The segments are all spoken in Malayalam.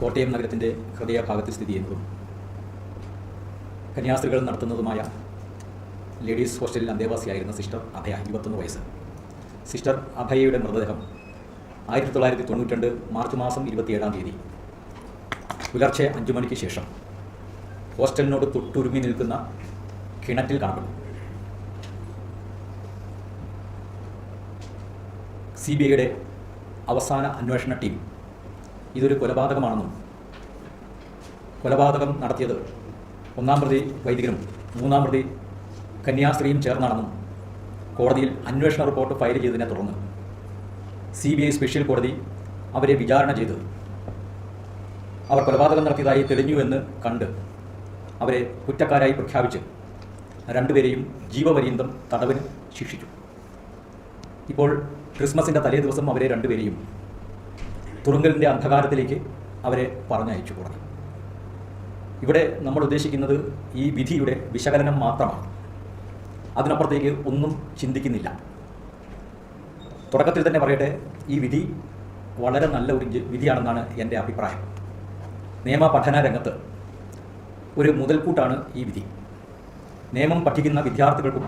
കോട്ടയം നഗരത്തിൻ്റെ ഹൃദയഭാഗത്ത് സ്ഥിതി ചെയ്യുന്നതും കന്യാസ്ത്രീകൾ നടത്തുന്നതുമായ ലേഡീസ് ഹോസ്റ്റലിൽ അന്തേവാസിയായിരുന്ന സിസ്റ്റർ അഭയ 21 വയസ്സ്. സിസ്റ്റർ അഭയയുടെ മൃതദേഹം 1992 മാർച്ച് മാസം 27-ാം തീയതി പുലർച്ചെ 5 മണിക്ക് ശേഷം ഹോസ്റ്റലിനോട് തൊട്ടുരുമി നിൽക്കുന്ന കിണറ്റിൽ കാണപ്പെടുന്നു. CBIയുടെ അവസാന അന്വേഷണ ടീം ഇതൊരു കൊലപാതകമാണെന്നും കൊലപാതകം നടത്തിയത് 1-ാം പ്രതി വൈദികനും 3-ാം പ്രതി കന്യാസ്ത്രീയും ചേർന്നാണെന്നും കോടതിയിൽ അന്വേഷണ റിപ്പോർട്ട് ഫയൽ ചെയ്തതിനെ തുടർന്ന് CBI സ്പെഷ്യൽ കോടതി അവരെ വിചാരണ ചെയ്ത് അവർ കൊലപാതകം നടത്തിയതായി തെളിഞ്ഞുവെന്ന് കണ്ട് അവരെ കുറ്റക്കാരായി പ്രഖ്യാപിച്ച് 2 പേരെയും ജീവപര്യന്തം തടവിന് ശിക്ഷിച്ചു. ഇപ്പോൾ ക്രിസ്മസിൻ്റെ തലേ ദിവസം അവരെ 2 പേരെയും തുറുങ്കലിൻ്റെ അന്ധകാരത്തിലേക്ക് അവരെ പറഞ്ഞയച്ചു കോടതി. ഇവിടെ നമ്മൾ ഉദ്ദേശിക്കുന്നത് ഈ വിധിയുടെ വിശകലനം മാത്രമാണ്. അതിനപ്പുറത്തേക്ക് ഒന്നും ചിന്തിക്കുന്നില്ല. തുടക്കത്തിൽ തന്നെ പറയട്ടെ, ഈ വിധി വളരെ നല്ല ഒരു വിധിയാണെന്നാണ് എൻ്റെ അഭിപ്രായം. നിയമ പഠന രംഗത്ത് ഒരു മുതൽക്കൂട്ടാണ് ഈ വിധി. നിയമം പഠിക്കുന്ന വിദ്യാർത്ഥികൾക്കും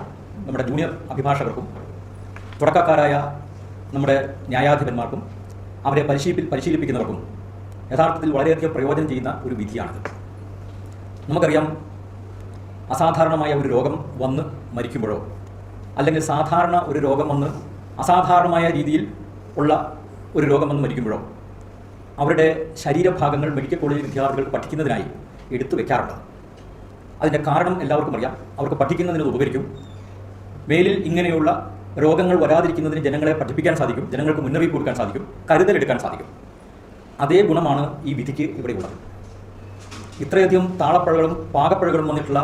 നമ്മുടെ ജൂനിയർ അഭിഭാഷകർക്കും തുടക്കക്കാരായ നമ്മുടെ ന്യായാധിപന്മാർക്കും അവരെ പരിശീലിപ്പിക്കുന്നവർക്കും യഥാർത്ഥത്തിൽ വളരെയധികം പ്രയോജനം ചെയ്യുന്ന ഒരു വിധിയാണിത്. നമുക്കറിയാം, അസാധാരണമായ ഒരു രോഗം വന്ന് മരിക്കുമ്പോഴോ അല്ലെങ്കിൽ സാധാരണ ഒരു രോഗം വന്ന് അസാധാരണമായ രീതിയിൽ ഉള്ള ഒരു രോഗം വന്ന് മരിക്കുമ്പോഴോ അവരുടെ ശരീരഭാഗങ്ങൾ മെഡിക്കൽ കോളേജ് വിദ്യാർത്ഥികൾ പഠിക്കുന്നതിനായി എടുത്തു വെക്കാറുണ്ട്. അതിൻ്റെ കാരണം എല്ലാവർക്കും അറിയാം. അവർക്ക് പഠിക്കുന്നതിന് ഉപകരിക്കും. മേലിൽ ഇങ്ങനെയുള്ള രോഗങ്ങൾ വരാതിരിക്കുന്നതിന് ജനങ്ങളെ പഠിപ്പിക്കാൻ സാധിക്കും, ജനങ്ങൾക്ക് മുന്നറിയിപ്പ് കൊടുക്കാൻ സാധിക്കും, കരുതലെടുക്കാൻ സാധിക്കും. അതേ ഗുണമാണ് ഈ വിധിക്ക് ഇവിടെ ഉള്ളത്. ഇത്രയധികം താളപ്പഴകളും പാകപ്പഴകളും വന്നിട്ടുള്ള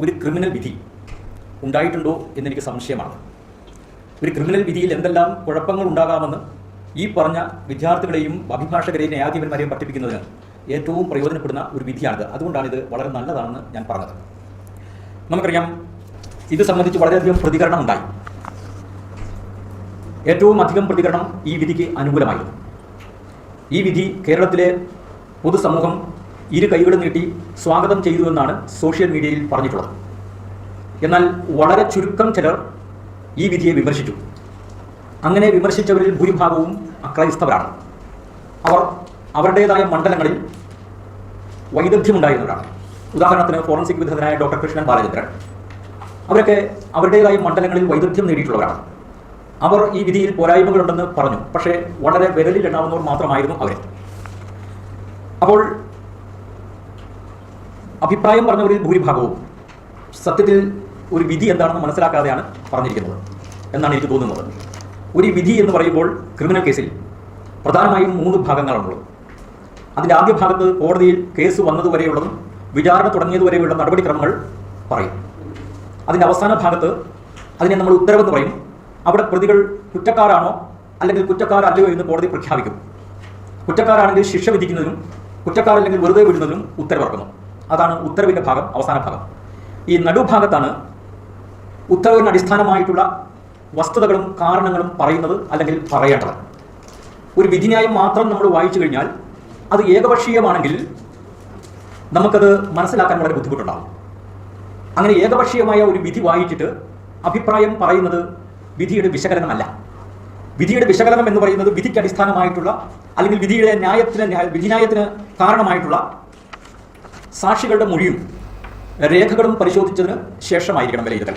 ഒരു ക്രിമിനൽ വിധി ഉണ്ടായിട്ടുണ്ടോ എന്നെനിക്ക് സംശയമാണ്. ഒരു ക്രിമിനൽ വിധിയിൽ എന്തെല്ലാം കുഴപ്പങ്ങൾ ഉണ്ടാകാമെന്ന് ഈ പറഞ്ഞ വിദ്യാർത്ഥികളെയും അഭിഭാഷകരെയും ന്യായാധിപന്മാരെയും പഠിപ്പിക്കുന്നതിന് ഏറ്റവും പ്രയോജനപ്പെടുന്ന ഒരു വിധിയാണിത്. അതുകൊണ്ടാണ് ഇത് വളരെ നല്ലതാണെന്ന് ഞാൻ പറഞ്ഞത്. നമുക്കറിയാം, ഇത് സംബന്ധിച്ച് വളരെയധികം പ്രതികരണം ഉണ്ടായി. ഏറ്റവും അധികം പ്രതികരണം ഈ വിധിക്ക് അനുകൂലമായിരുന്നു. ഈ വിധി കേരളത്തിലെ പൊതുസമൂഹം 2 കൈകളും നീട്ടി സ്വാഗതം ചെയ്തുവെന്നാണ് സോഷ്യൽ മീഡിയയിൽ പറഞ്ഞിട്ടുള്ളത്. എന്നാൽ വളരെ ചുരുക്കം ചിലർ ഈ വിധിയെ വിമർശിച്ചു. അങ്ങനെ വിമർശിച്ചവരിൽ ഭൂരിഭാഗവും അക്രൈസ്തവരാണ്. അവർ അവരുടേതായ മണ്ഡലങ്ങളിൽ വൈദഗ്ധ്യമുണ്ടായിരുന്നവരാണ്. ഉദാഹരണത്തിന് ഫോറൻസിക് വിദഗ്ധനായ ഡോക്ടർ കൃഷ്ണൻ ബാലചന്ദ്രൻ, അവരൊക്കെ അവരുടേതായ മണ്ഡലങ്ങളിൽ വൈദഗ്ധ്യം നേടിയിട്ടുള്ളവരാണ്. അവർ ഈ വിധിയിൽ പോരായ്മകളുണ്ടെന്ന് പറഞ്ഞു. പക്ഷേ വളരെ വിരലിൽ എണ്ണാവുന്നവർ മാത്രമായിരുന്നു അവർ. അപ്പോൾ അഭിപ്രായം പറഞ്ഞവരിൽ ഭൂരിഭാഗവും സത്യത്തിൽ ഒരു വിധി എന്താണെന്ന് മനസ്സിലാക്കാതെയാണ് പറഞ്ഞിരിക്കുന്നത് എന്നാണ് എനിക്ക് തോന്നുന്നത്. ഒരു വിധി എന്ന് പറയുമ്പോൾ ക്രിമിനൽ കേസിൽ പ്രധാനമായും 3 ഭാഗങ്ങളാണുള്ളത്. അതിൻ്റെ ആദ്യ ഭാഗത്ത് കോടതിയിൽ കേസ് വന്നതുവരെയുള്ളതും വിചാരണ തുടങ്ങിയതുവരെയുള്ള നടപടിക്രമങ്ങൾ പറയും. അതിൻ്റെ അവസാന ഭാഗത്ത് അതിനെ നമ്മൾ ഉത്തരവെന്ന് പറയും. അവിടെ പ്രതികൾ കുറ്റക്കാരാണോ അല്ലെങ്കിൽ കുറ്റക്കാരല്ലയോ എന്ന് കോടതി പ്രഖ്യാപിക്കും. കുറ്റക്കാരാണെങ്കിൽ ശിക്ഷ വിധിക്കുന്നതിനും കുറ്റക്കാരല്ലെങ്കിൽ വെറുതെ വിടുന്നതിനും ഉത്തരവിറക്കുന്നു. അതാണ് ഉത്തരവിൻ്റെ ഭാഗം, അവസാന ഭാഗം. ഈ നടുഭാഗത്താണ് ഉത്തരവിന് അടിസ്ഥാനമായിട്ടുള്ള വസ്തുതകളും കാരണങ്ങളും പറയുന്നത് അല്ലെങ്കിൽ പറയേണ്ടത്. ഒരു വിധിന്യായം മാത്രം നമ്മൾ വായിച്ചു കഴിഞ്ഞാൽ അത് ഏകപക്ഷീയമാണെങ്കിൽ നമുക്കത് മനസ്സിലാക്കാൻ വളരെ ബുദ്ധിമുട്ടുണ്ടാകും. അങ്ങനെ ഏകപക്ഷീയമായ ഒരു വിധി വായിച്ചിട്ട് അഭിപ്രായം പറയുന്നത് വിധിയുടെ വിശകലനമല്ല. വിധിയുടെ വിശകലനം എന്ന് പറയുന്നത് വിധിക്ക് അടിസ്ഥാനമായിട്ടുള്ള അല്ലെങ്കിൽ വിധിയുടെ വിധിന്യായത്തിന് കാരണമായിട്ടുള്ള സാക്ഷികളുടെ മൊഴിയും രേഖകളും പരിശോധിച്ചതിന് ശേഷമായിരിക്കണം വിലയിരുത്തൽ.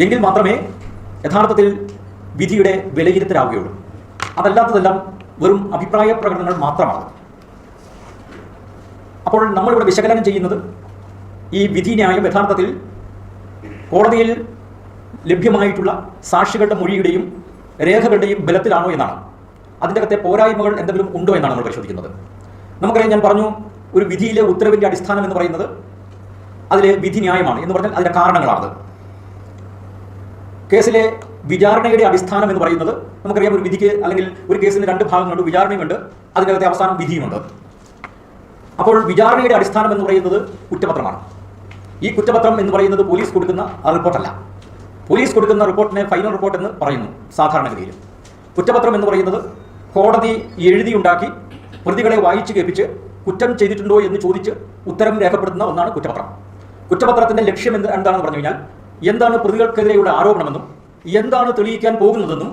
എങ്കിൽ മാത്രമേ യഥാർത്ഥത്തിൽ വിധിയുടെ വിലയിരുത്തലാവുകയുള്ളൂ. അതല്ലാത്തതെല്ലാം വെറും അഭിപ്രായ പ്രകടനങ്ങൾ മാത്രമാണ്. അപ്പോൾ നമ്മളിവിടെ വിശകലനം ചെയ്യുന്നത് ഈ വിധിന്യായം യഥാർത്ഥത്തിൽ കോടതിയിൽ ലഭ്യമായിട്ടുള്ള സാക്ഷികളുടെ മൊഴിയുടെയും രേഖകളുടെയും ബലത്തിലാണോ എന്നാണ്. അതിൻ്റെ അകത്തെ പോരായ്മകൾ എന്തെങ്കിലും ഉണ്ടോ എന്നാണ് നമ്മൾ പരിശോധിക്കുന്നത്. നമുക്കറിയാം, ഞാൻ പറഞ്ഞു, ഒരു വിധിയിലെ ഉത്തരവിൻ്റെ അടിസ്ഥാനം എന്ന് പറയുന്നത് അതിലെ വിധിന്യായമാണ് എന്ന് പറഞ്ഞാൽ അതിൻ്റെ കാരണങ്ങളാണത്. കേസിലെ വിചാരണയുടെ അടിസ്ഥാനം എന്ന് പറയുന്നത് നമുക്കറിയാം, ഒരു വിധിക്ക് അല്ലെങ്കിൽ ഒരു കേസിന് 2 ഭാഗങ്ങളുണ്ട്. വിചാരണയുമുണ്ട്, അതിനകത്തെ അവസാനം വിധിയുമുണ്ട്. അപ്പോൾ വിചാരണയുടെ അടിസ്ഥാനം എന്ന് പറയുന്നത് കുറ്റപത്രമാണ്. ഈ കുറ്റപത്രം എന്ന് പറയുന്നത് പോലീസ് കൊടുക്കുന്ന റിപ്പോർട്ടല്ല. പോലീസ് കൊടുക്കുന്ന റിപ്പോർട്ടിനെ ഫൈനൽ റിപ്പോർട്ട് എന്ന് പറയുന്നു സാധാരണഗതിയിൽ. കുറ്റപത്രം എന്ന് പറയുന്നത് കോടതി എഴുതിയുണ്ടാക്കി പ്രതികളെ വായിച്ചു കേൾപ്പിച്ച് കുറ്റം ചെയ്തിട്ടുണ്ടോ എന്ന് ചോദിച്ച് ഉത്തരം രേഖപ്പെടുത്തുന്ന ഒന്നാണ് കുറ്റപത്രം. കുറ്റപത്രത്തിന്റെ ലക്ഷ്യം എന്താണെന്ന് പറഞ്ഞു കഴിഞ്ഞാൽ എന്താണ് പ്രതികൾക്കെതിരെയുള്ള ആരോപണമെന്നും എന്താണ് തെളിയിക്കാൻ പോകുന്നതെന്നും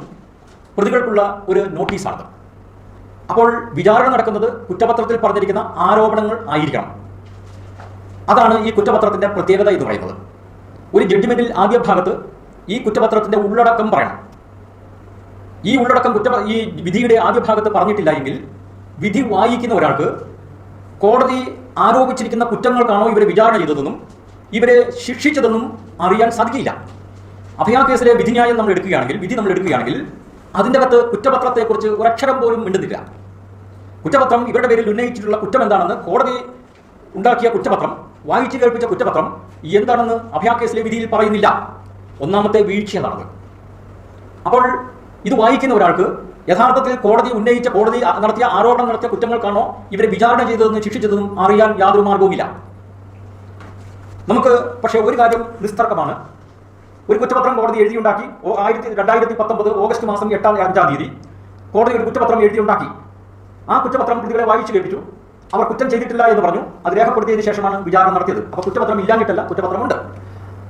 പ്രതികൾക്കുള്ള ഒരു നോട്ടീസാണ്. അപ്പോൾ വിചാരണ നടക്കുന്നത് കുറ്റപത്രത്തിൽ പറഞ്ഞിരിക്കുന്ന ആരോപണങ്ങൾ ആയിരിക്കണം. അതാണ് ഈ കുറ്റപത്രത്തിന്റെ പ്രത്യേകത എന്ന് പറയുന്നത്. ഒരു ജഡ്ജ്മെന്റിൽ ആദ്യ ഭാഗത്ത് ഈ കുറ്റപത്രത്തിന്റെ ഉള്ളടക്കം പറയണം. ഈ ഉള്ളടക്കം ഈ വിധിയുടെ ആദ്യ ഭാഗത്ത് പറഞ്ഞിട്ടില്ല എങ്കിൽ വിധി വായിക്കുന്ന ഒരാൾക്ക് കോടതി ആരോപിച്ചിരിക്കുന്ന കുറ്റങ്ങൾക്കാണോ ഇവരെ വിചാരണ ചെയ്തതെന്നും ഇവരെ ശിക്ഷിച്ചതെന്നും അറിയാൻ സാധിക്കില്ല. അഭയ കേസിലെ വിധിന്യായം നമ്മൾ എടുക്കുകയാണെങ്കിൽ അതിൻ്റെ അകത്ത് കുറ്റപത്രത്തെക്കുറിച്ച് ഒരക്ഷരം പോലും മിണ്ടുന്നില്ല. കുറ്റപത്രം ഇവരുടെ പേരിൽ ഉന്നയിച്ചിട്ടുള്ള കുറ്റം എന്താണെന്ന് കോടതി ഉണ്ടാക്കിയ കുറ്റപത്രം, വായിച്ചു കേൾപ്പിച്ച കുറ്റപത്രം എന്താണെന്ന് അഭയ കേസിലെ വിധിയിൽ പറയുന്നില്ല. ഒന്നാമത്തെ വീഴ്ച അതാണ്. അപ്പോൾ ഇത് വായിക്കുന്ന ഒരാൾക്ക് യഥാർത്ഥത്തിൽ കോടതി നടത്തിയ ആരോപണം നടത്തിയ കുറ്റങ്ങൾക്കാണോ ഇവരെ വിചാരണ ചെയ്തതെന്നും ശിക്ഷിച്ചതെന്നും അറിയാൻ യാതൊരു മാർഗവുമില്ല. നമുക്ക് പക്ഷേ ഒരു കാര്യം നിസ്തർക്കമാണ്. ഒരു കുറ്റപത്രം കോടതി എഴുതിയുണ്ടാക്കി 2019 ഓഗസ്റ്റ് മാസം 5-ാം തീയതി കോടതി ഒരു കുറ്റപത്രം എഴുതിയുണ്ടാക്കി. ആ കുറ്റപത്രം പ്രതികളെ വായിച്ചു കേൾപ്പിച്ചു. അവർ കുറ്റം ചെയ്തിട്ടില്ല എന്ന് പറഞ്ഞു. അത് രേഖപ്പെടുത്തിയതിനു ശേഷമാണ് വിചാരണ നടത്തിയത്. അപ്പോൾ കുറ്റപത്രം ഇല്ലാഞ്ഞിട്ടല്ല, കുറ്റപത്രമുണ്ട്.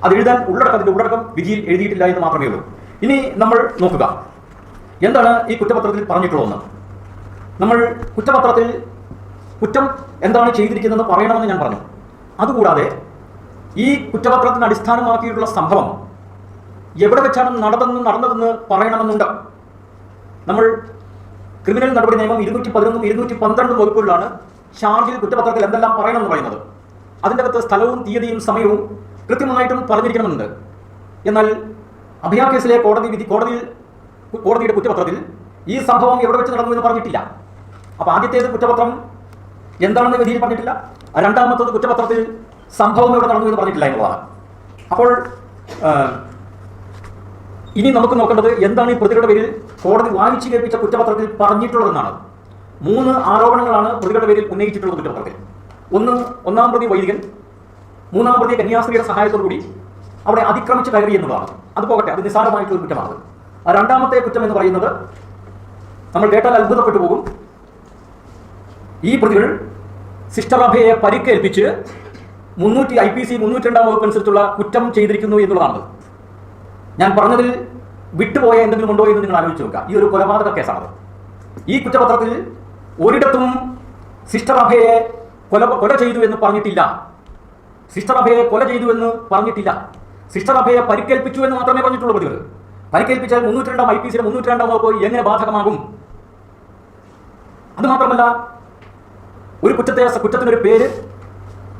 അത് എഴുതാൻ അതിന്റെ ഉള്ളടക്കം വിധിയിൽ എഴുതിയിട്ടില്ല എന്ന് മാത്രമേ ഉള്ളൂ. ഇനി നമ്മൾ നോക്കുക എന്താണ് ഈ കുറ്റപത്രത്തിൽ പറഞ്ഞിട്ടുള്ളതെന്ന്. നമ്മൾ കുറ്റപത്രത്തിൽ കുറ്റം എന്താണ് ചെയ്തിരിക്കുന്നതെന്ന് പറയണമെന്ന് ഞാൻ പറഞ്ഞു. അതുകൂടാതെ ഈ കുറ്റപത്രത്തിന് അടിസ്ഥാനമാക്കിയിട്ടുള്ള സംഭവം എവിടെ വെച്ചാണ് നടന്നതെന്ന് പറയണമെന്നുണ്ട്. നമ്മൾ ക്രിമിനൽ നടപടി നിയമം 211 212 വകുപ്പുകളിലാണ് ചാർജിൽ കുറ്റപത്രത്തിൽ എന്തെല്ലാം പറയണമെന്ന് പറയുന്നത്. അതിൻ്റെ അകത്ത് സ്ഥലവും തീയതിയും സമയവും കൃത്യമായിട്ടും പറഞ്ഞിരിക്കണമെന്നുണ്ട്. എന്നാൽ അഭയ കേസിലെ കോടതിയുടെ കുറ്റപത്രത്തിൽ ഈ സംഭവം എവിടെ വെച്ച് നടന്നു എന്ന് പറഞ്ഞിട്ടില്ല. അപ്പോൾ ആദ്യത്തേത് കുറ്റപത്രം എന്താണെന്ന് വിധിയിൽ പറഞ്ഞിട്ടില്ല. രണ്ടാമത്തത് കുറ്റപത്രത്തിൽ സംഭവം എവിടെ നടന്നു എന്ന് പറഞ്ഞിട്ടില്ല എന്നുള്ളതാണ്. അപ്പോൾ ഇനി നമുക്ക് നോക്കേണ്ടത് എന്താണ് ഈ പ്രതികളുടെ പേരിൽ കോടതി വായിച്ചു കേൾപ്പിച്ച കുറ്റപത്രത്തിൽ പറഞ്ഞിട്ടുള്ളതെന്നാണ്. 3 ആരോപണങ്ങളാണ് പ്രതികളുടെ പേരിൽ ഉന്നയിച്ചിട്ടുള്ളത് കുറ്റപത്രത്തിൽ. ഒന്നാം പ്രതി വൈദികൻ, 3-ാം പ്രതി കന്യാസ്ത്രീയുടെ സഹായത്തോടുകൂടി അവിടെ അതിക്രമിച്ച് കയറി എന്നുള്ളതാണ്. അത് പോകട്ടെ, അത് നിസ്സാരമായിട്ടുള്ള കുറ്റമാണ്. രണ്ടാമത്തെ കുറ്റം എന്ന് പറയുന്നത് നമ്മൾ കേട്ടാൽ അത്ഭുതപ്പെട്ടു പോകും. ഈ പ്രതികൾ സിസ്റ്റർ അഭയെ പരിക്കേൽപ്പിച്ച് IPC 302-ാം വകുപ്പ് അനുസരിച്ചുള്ള കുറ്റം ചെയ്തിരിക്കുന്നു എന്നുള്ളതാണ്. ഞാൻ പറഞ്ഞതിൽ വിട്ടുപോയ എന്തെങ്കിലും ഉണ്ടോ എന്ന് നിങ്ങൾ ആലോചിച്ച് നോക്കുക. ഈ ഒരു കൊലപാതക കേസാണ്. ഈ കുറ്റപത്രത്തിൽ ഒരിടത്തും സിസ്റ്റർ അഭയെ കൊല ചെയ്തു എന്ന് പറഞ്ഞിട്ടില്ല. സിസ്റ്റർ അഭയെ കൊല ചെയ്തു എന്ന് പറഞ്ഞിട്ടില്ല. സിസ്റ്റർ അഭയെ പരിക്കേൽപ്പിച്ചു എന്ന് മാത്രമേ പറഞ്ഞിട്ടുള്ളൂ. പ്രതികൾ പരിക്കേൽപ്പിച്ചാൽ 302-ാം IPC 302-ാം വകുപ്പ് എങ്ങനെ ബാധകമാകും? അതുമാത്രമല്ല, ഒരു കുറ്റത്തിനൊരു പേര്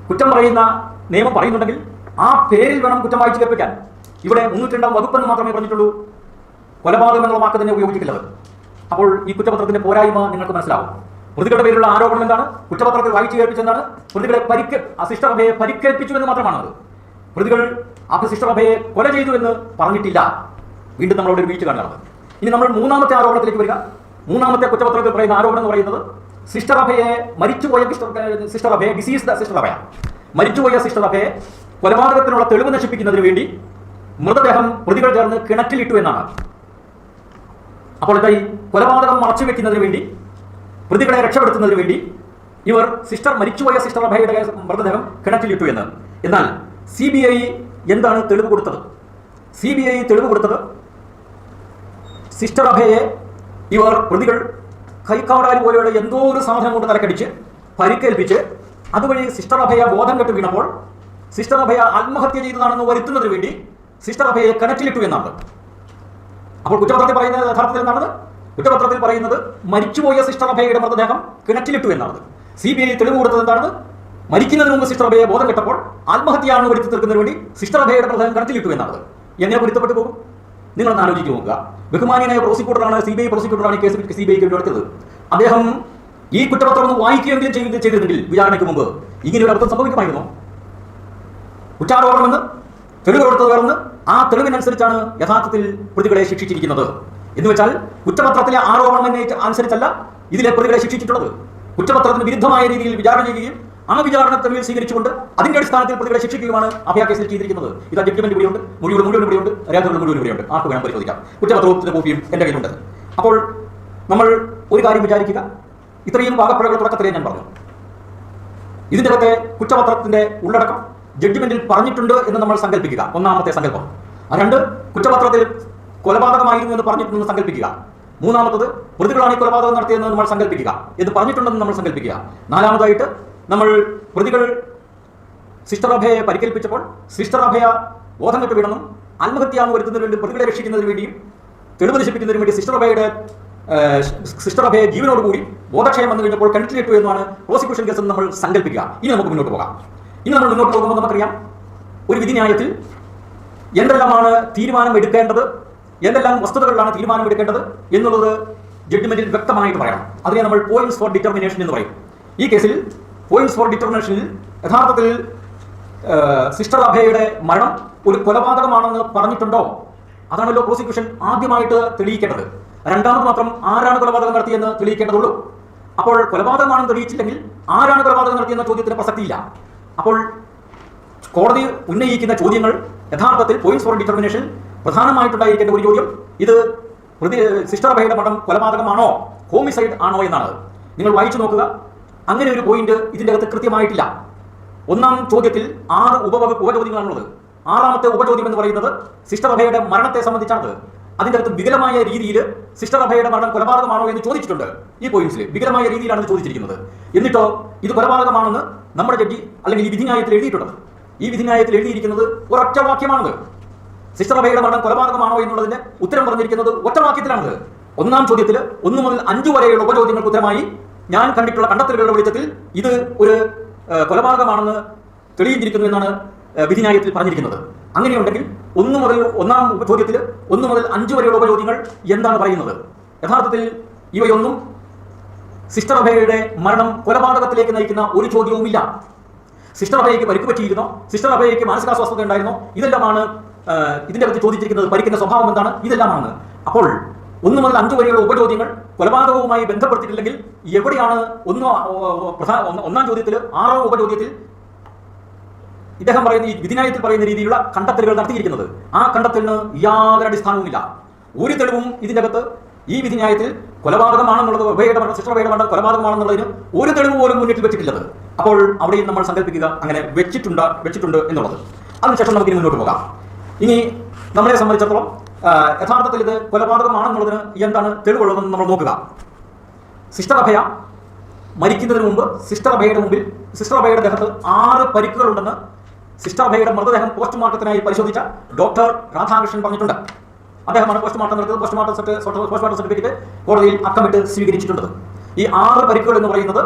കുറ്റം പറയുന്ന നിയമം പറയുന്നുണ്ടെങ്കിൽ ആ പേരിൽ വേണം കുറ്റം വായിച്ചു കേൾപ്പിക്കാൻ. ഇവിടെ 302-ാം വകുപ്പെന്ന് മാത്രമേ പറഞ്ഞിട്ടുള്ളൂ. കൊലപാതകം എന്നുള്ള വാക്ക് തന്നെ ഉപയോഗിച്ചിട്ടില്ലത്. അപ്പോൾ ഈ കുറ്റപത്രത്തിന്റെ പോരായ്മ നിങ്ങൾക്ക് മനസ്സിലാവും. പ്രതികളുടെ പേരിലുള്ള ആരോപണം എന്താണ്? കുറ്റപത്രത്തിൽ വായിച്ചു കേൾപ്പിച്ചെന്താണ്? പ്രതികളെ സിസ്റ്റർ അഭയെ പരിക്കേൽപ്പിച്ചു എന്ന് മാത്രമാണ്. പ്രതികൾ സിസ്റ്റർ അഭയെ കൊല ചെയ്തു എന്ന് പറഞ്ഞിട്ടില്ല. വീണ്ടും നമ്മളവിടെ ഒരു വീഴ്ച കാണുന്നത്. ഇനി നമ്മൾ 3-ാമത്തെ ആരോപണത്തിലേക്ക് വരിക. 3-ാമത്തെ കുറ്റപത്രത്തിൽ പറയുന്ന ആരോപണം എന്ന് പറയുന്നത് സിസ്റ്റർ അഭയെ മരിച്ചുപോയ സിസ്റ്റർ അഭയെ മരിച്ചുപോയ സിസ്റ്റർ അഭയെ കൊലപാതകത്തിനുള്ള തെളിവ് നശിപ്പിക്കുന്നതിന് വേണ്ടി മൃതദേഹം പ്രതികൾ ചേർന്ന് കിണറ്റിലിട്ടു എന്നാണ്. അപ്പോൾ എന്തായി? കൊലപാതകം മറച്ചുവെക്കുന്നതിന് വേണ്ടി, പ്രതികളെ രക്ഷപ്പെടുത്തുന്നതിന് വേണ്ടി ഇവർ മരിച്ചുപോയ സിസ്റ്റർ അഭയുടെ മൃതദേഹം കിണറ്റിലിട്ടു എന്ന്. എന്നാൽ CBI എന്താണ് തെളിവ് കൊടുത്തത്? CBI തെളിവ് കൊടുത്തത് സിസ്റ്റർ അഭയെ പ്രതികൾ കൈക്കാടാലി പോലെയുള്ള എന്തോ ഒരു സാധനം കൊണ്ട് തലക്കടിച്ച് പരിക്കേൽപ്പിച്ച് അതുവഴി സിസ്റ്റർ അഭയ ബോധം കെട്ട് വീണപ്പോൾ സിസ്റ്റർ അഭയ ആത്മഹത്യ ചെയ്തതാണെന്ന് വരുത്തുന്നതിന് വേണ്ടി സിസ്റ്റർ അഭയെ കിണറ്റിലിട്ടു എന്നാണ്. അപ്പോൾ കുറ്റപത്രത്തിൽ പറയുന്നത് യഥാർത്ഥത്തിൽ എന്താണ്? കുറ്റപത്രത്തിൽ പറയുന്നത് മരിച്ചുപോയ സിസ്റ്റർ അഭയുടെ മൃതദേഹം കിണറ്റിലിട്ടു എന്നാണ്. CBI തെളിവ് കൊടുത്തത് എന്താണ്? മരിക്കുന്നതിന് മുമ്പ് സിസ്റ്റർ അഭയെ ബോധം കെട്ടപ്പോൾ ആത്മഹത്യയാണെന്ന് വരുത്തി തീർക്കുന്നതിന് വേണ്ടി സിസ്റ്റർ അഭയുടെ മൃതദേഹം കിണറ്റിലിട്ടു എന്നാണ്. എങ്ങനെ പൊരുത്തപ്പെട്ടു പോകും? നിങ്ങളൊന്ന് ആലോചിച്ച് നോക്കുക. ബഹുമാനിയായ പ്രോസിക്യൂട്ടറാണ്, CBI പ്രോസിക്യൂട്ടറാണ് ഈ കേസ് CBIക്ക് വേണ്ടി എടുത്തത്. അദ്ദേഹം ഈ കുറ്റപത്രം ഒന്ന് വായിക്കുകയെങ്കിലും ചെയ്തിരുന്നെങ്കിൽ വിചാരണയ്ക്ക് മുമ്പ് ഇങ്ങനെയൊരു അബദ്ധം സംഭവിക്കുമായിരുന്നു. കുറ്റാരോപണമെന്ന് തെളിവ് കൊടുത്തത് വേറൊന്ന്, ആ തെളിവിനനുസരിച്ചാണ് യഥാർത്ഥത്തിൽ പ്രതികളെ ശിക്ഷിച്ചിരിക്കുന്നത്. എന്ന് വെച്ചാൽ കുറ്റപത്രത്തിലെ ആരോപണം അനുസരിച്ചല്ല ഇതിലെ പ്രതികളെ ശിക്ഷിച്ചിട്ടുള്ളത്. കുറ്റപത്രത്തിന് വിരുദ്ധമായ രീതിയിൽ വിചാരണ ചെയ്യുകയും ആ വിചാരണ തെളിവിൽ സ്വീകരിച്ചുകൊണ്ട് അതിന്റെ അടിസ്ഥാനത്തിൽ പ്രതികളെ ശിക്ഷിക്കുകയുമാണ് അഭയ കേസിൽ ചെയ്തിരിക്കുന്നത്. ഇത് ജഡ്ജ്മെന്റ് ഇവിടെയുണ്ട്, മുഴുവൻ ഇവിടെയുണ്ട്, രേഖകൾ മുഴുവൻ ഇവിടെയുണ്ട്. ആർക്ക് വേണം പരിശോധിക്കാം. കുറ്റപത്രത്തിന്റെ കോപ്പിയും എന്റെ കയ്യിലുണ്ട്. അപ്പോൾ നമ്മൾ ഒരു കാര്യം വിചാരിക്കുക, ഇത്രയും പാകപ്പിഴകൾ തുടക്കത്തിലേ ഞാൻ പറഞ്ഞു. ഇതിൻ്റെ അകത്തെ കുറ്റപത്രത്തിൻ്റെ ഉള്ളടക്കം ജഡ്ജ്മെന്റിൽ പറഞ്ഞിട്ടുണ്ട് എന്ന് നമ്മൾ സങ്കല്പിക്കുക, ഒന്നാമത്തെ സങ്കല്പം. രണ്ട്, കുറ്റപത്രത്തിൽ കൊലപാതകമായിരുന്നു എന്ന് പറഞ്ഞിട്ടുണ്ടെന്ന് സങ്കല്പിക്കുക. മൂന്നാമത്തത്, പ്രതികളാണ് ഈ കൊലപാതകം നടത്തിയതെന്ന് നമ്മൾ സങ്കല്പിക്കുക, എന്ന് പറഞ്ഞിട്ടുണ്ടെന്ന് നമ്മൾ സങ്കല്പിക്കുക. നാലാമതായിട്ട്, നമ്മൾ പ്രതികൾ സിസ്റ്റർ അഭയെ പരിക്കേൽപ്പിച്ചപ്പോൾ സിസ്റ്റർ അഭയ ബോധം കെട്ട് വീണെന്നും ആത്മഹത്യ വരുത്തുന്നതിന് വേണ്ടി, പ്രതികളെ രക്ഷിക്കുന്നതിന് വേണ്ടിയും തെളിവ് നശിപ്പിക്കുന്നതിന് വേണ്ടി സിസ്റ്റർ അഭയെ ജീവനോടുകൂടി ബോധക്ഷയം വന്നു കഴിഞ്ഞപ്പോൾ കിണറ്റിലിട്ടു എന്നാണ് പ്രോസിക്യൂഷൻ കേസ് എന്ന് നമ്മൾ സങ്കല്പിക്കുക. ഇനി നമുക്ക് മുന്നോട്ട് പോകാം. ഇനി നമ്മൾ മുന്നോട്ട് പോകുമ്പോൾ നമുക്കറിയാം, ഒരു വിധിന്യായത്തിൽ എന്തെല്ലാമാണ് തീരുമാനം എടുക്കേണ്ടത്, എന്തെല്ലാം വസ്തുതകളിലാണ് തീരുമാനം എടുക്കേണ്ടത് എന്നുള്ളത് ജഡ്ജ്മെന്റിൽ വ്യക്തമായിട്ട് പറയണം. അതിനെ നമ്മൾ പോയിന്റ്സ് ഫോർ ഡിറ്റർമിനേഷൻ എന്ന് പറയും. ഈ കേസിൽ പോയിന്റ്സ് ഫോർ ഡിറ്റർമിനേഷനിൽ യഥാർത്ഥത്തിൽ സിസ്റ്റർ അഭയുടെ മരണം ഒരു കൊലപാതകമാണെന്ന് പറഞ്ഞിട്ടുണ്ടോ? അതാണല്ലോ പ്രോസിക്യൂഷൻ ആദ്യമായിട്ട് തെളിയിക്കേണ്ടത്. രണ്ടാമത് മാത്രം ആരാണ് കൊലപാതകം നടത്തിയെന്ന് തെളിയിക്കേണ്ടതുള്ളൂ. അപ്പോൾ കൊലപാതകമാണെന്ന് തെളിയിച്ചില്ലെങ്കിൽ ആരാണ് കൊലപാതകം നടത്തിയെന്ന ചോദ്യത്തിന് പ്രസക്തിയില്ല. അപ്പോൾ കോടതി ഉന്നയിക്കുന്ന ചോദ്യങ്ങൾ യഥാർത്ഥത്തിൽ പോയിന്റ്സ് ഫോർ ഡിറ്റർമിനേഷൻ പ്രധാനമായിട്ടുണ്ടായിരിക്കേണ്ട ഒരു ചോദ്യം, ഇത് സിസ്റ്റർ അഭയുടെ മരണം കൊലപാതകമാണോ, ഹോമിസൈഡ് ആണോ എന്നാണ്. നിങ്ങൾ വായിച്ചു നോക്കുക, അങ്ങനെ ഒരു പോയിന്റ് ഇതിൻ്റെ അകത്ത് കൃത്യമായിട്ടില്ല. ഒന്നാം ചോദ്യത്തിൽ 6 ഉപചോദ്യങ്ങളാണുള്ളത്. 6ാമത്തെ ഉപചോദ്യം എന്ന് പറയുന്നത് സിസ്റ്റർ അഭയുടെ മരണത്തെ സംബന്ധിച്ചാണ്. അതിൻ്റെ അകത്ത് വികലമായ രീതിയിൽ സിസ്റ്റർ അഭയുടെ മരണം കൊലപാതകമാണോ എന്ന് ചോദിച്ചിട്ടുണ്ട്. ഈ പോയിന്റ്സിൽ വികലമായ രീതിയിലാണ് ചോദിച്ചിരിക്കുന്നത്. എന്നിട്ടോ ഇത് കൊലപാതകമാണെന്ന് നമ്മുടെ ജഡ്ജി അല്ലെങ്കിൽ ഈ വിധിന്യായത്തിൽ എഴുതിയിട്ടുള്ളത്. ഈ വിധിന്യായത്തിൽ എഴുതിയിരിക്കുന്നത് ഒരൊറ്റ വാക്യമാണത്. സിസ്റ്റർ അഭയുടെ മരണം കൊലപാതകമാണോ എന്നുള്ളതിന്റെ ഉത്തരം പറഞ്ഞിരിക്കുന്നത് ഒറ്റ വാക്യത്തിലാണത്. ഒന്നാം ചോദ്യത്തിൽ 1 മുതൽ 5 വരെയുള്ള ഉപചോദ്യങ്ങൾക്ക് ഉത്തരമായി ഞാൻ കണ്ടിട്ടുള്ള കണ്ടെത്തലുകളുടെ വെളിച്ചത്തിൽ ഇത് ഒരു കൊലപാതകമാണെന്ന് തെളിയിച്ചിരിക്കുന്നു എന്നാണ് വിധിന്യായത്തിൽ പറഞ്ഞിരിക്കുന്നത്. അങ്ങനെയുണ്ടെങ്കിൽ ഒന്നാം ചോദ്യത്തിൽ 1 മുതൽ 5 വരെയുള്ള ഉപചോദ്യങ്ങൾ എന്താണ് പറയുന്നത്? യഥാർത്ഥത്തിൽ ഇവയൊന്നും സിസ്റ്റർ അഭയുടെ മരണം കൊലപാതകത്തിലേക്ക് നയിക്കുന്ന ഒരു ചോദ്യവുമില്ല. സിസ്റ്റർ അഭയ്ക്ക് പരിക്ക് പറ്റിയിരുന്നോ, സിസ്റ്റർ അഭയ്ക്ക് മാനസികാസ്വസ്ഥത ഉണ്ടായിരുന്നോ, ഇതെല്ലാമാണ് ഇതിന്റെ അകത്ത് ചോദിച്ചിരിക്കുന്നത്. പരിക്കുന്ന സ്വഭാവം എന്താണ്, ഇതെല്ലാമാണ്. അപ്പോൾ 1 മുതൽ 5 വരെയുള്ള ഉപചോദ്യങ്ങൾ കൊലപാതകവുമായി ബന്ധപ്പെടുത്തിയിട്ടില്ലെങ്കിൽ എവിടെയാണ് ഒന്നാം ചോദ്യത്തിൽ 6ാം ഉപചോദ്യത്തിൽ ഇദ്ദേഹം പറയുന്ന ഈ വിധിന്യായത്തിൽ പറയുന്ന രീതിയിലുള്ള കണ്ടെത്തലുകൾ നടത്തിയിരിക്കുന്നത്? ആ കണ്ടെത്തലിന് യാതൊരു അടിസ്ഥാനവുമില്ല. ഒരു തെളിവും ഇതിൻ്റെ അകത്ത് ഈ വിധിന്യായത്തിൽ കൊലപാതകമാണെന്നുള്ളത്, സിസ്റ്റർ അഭയുടെ മരണം കൊലപാതകമാണെന്നുള്ളതിന് ഒരു തെളിവ് പോലും മുന്നിൽ വെച്ചിട്ടില്ലത്. അപ്പോൾ അവിടെയും നമ്മൾ സങ്കല്പിക്കുക അങ്ങനെ വെച്ചിട്ടുണ്ട് എന്നുള്ളത്. അതിനുശേഷം നമുക്കിനി മുന്നോട്ട് പോകാം. ഇനി നമ്മളെ സംബന്ധിച്ചിടത്തോളം യഥാർത്ഥത്തിൽ ഇത് കൊലപാതകമാണെന്നുള്ളതിന് എന്താണ് തെളിവുള്ളതെന്ന് നമ്മൾ നോക്കുക. സിസ്റ്റർ അഭയ മരിക്കുന്നതിന് മുമ്പ് സിസ്റ്റർ അഭയുടെ മുമ്പിൽ സിസ്റ്റർ അഭയുടെ ദേഹത്ത് 6 പരിക്കുകളുണ്ടെന്ന് സിസ്റ്റർ അഭയുടെ മൃതദേഹം പോസ്റ്റ്മോർട്ടത്തിനായി പരിശോധിച്ച ഡോക്ടർ രാധാകൃഷ്ണൻ പറഞ്ഞിട്ടുണ്ട്. അദ്ദേഹമാണ് പോസ്റ്റ്മോർട്ടം നടത്തിയത്. പോസ്റ്റ്മോർട്ടം സർട്ടിഫിക്കറ്റ് കോടതിയിൽ അക്കമിട്ട് സ്വീകരിച്ചിട്ടുണ്ട്. ഈ 6 പരിക്കുകൾ എന്ന് പറയുന്നത്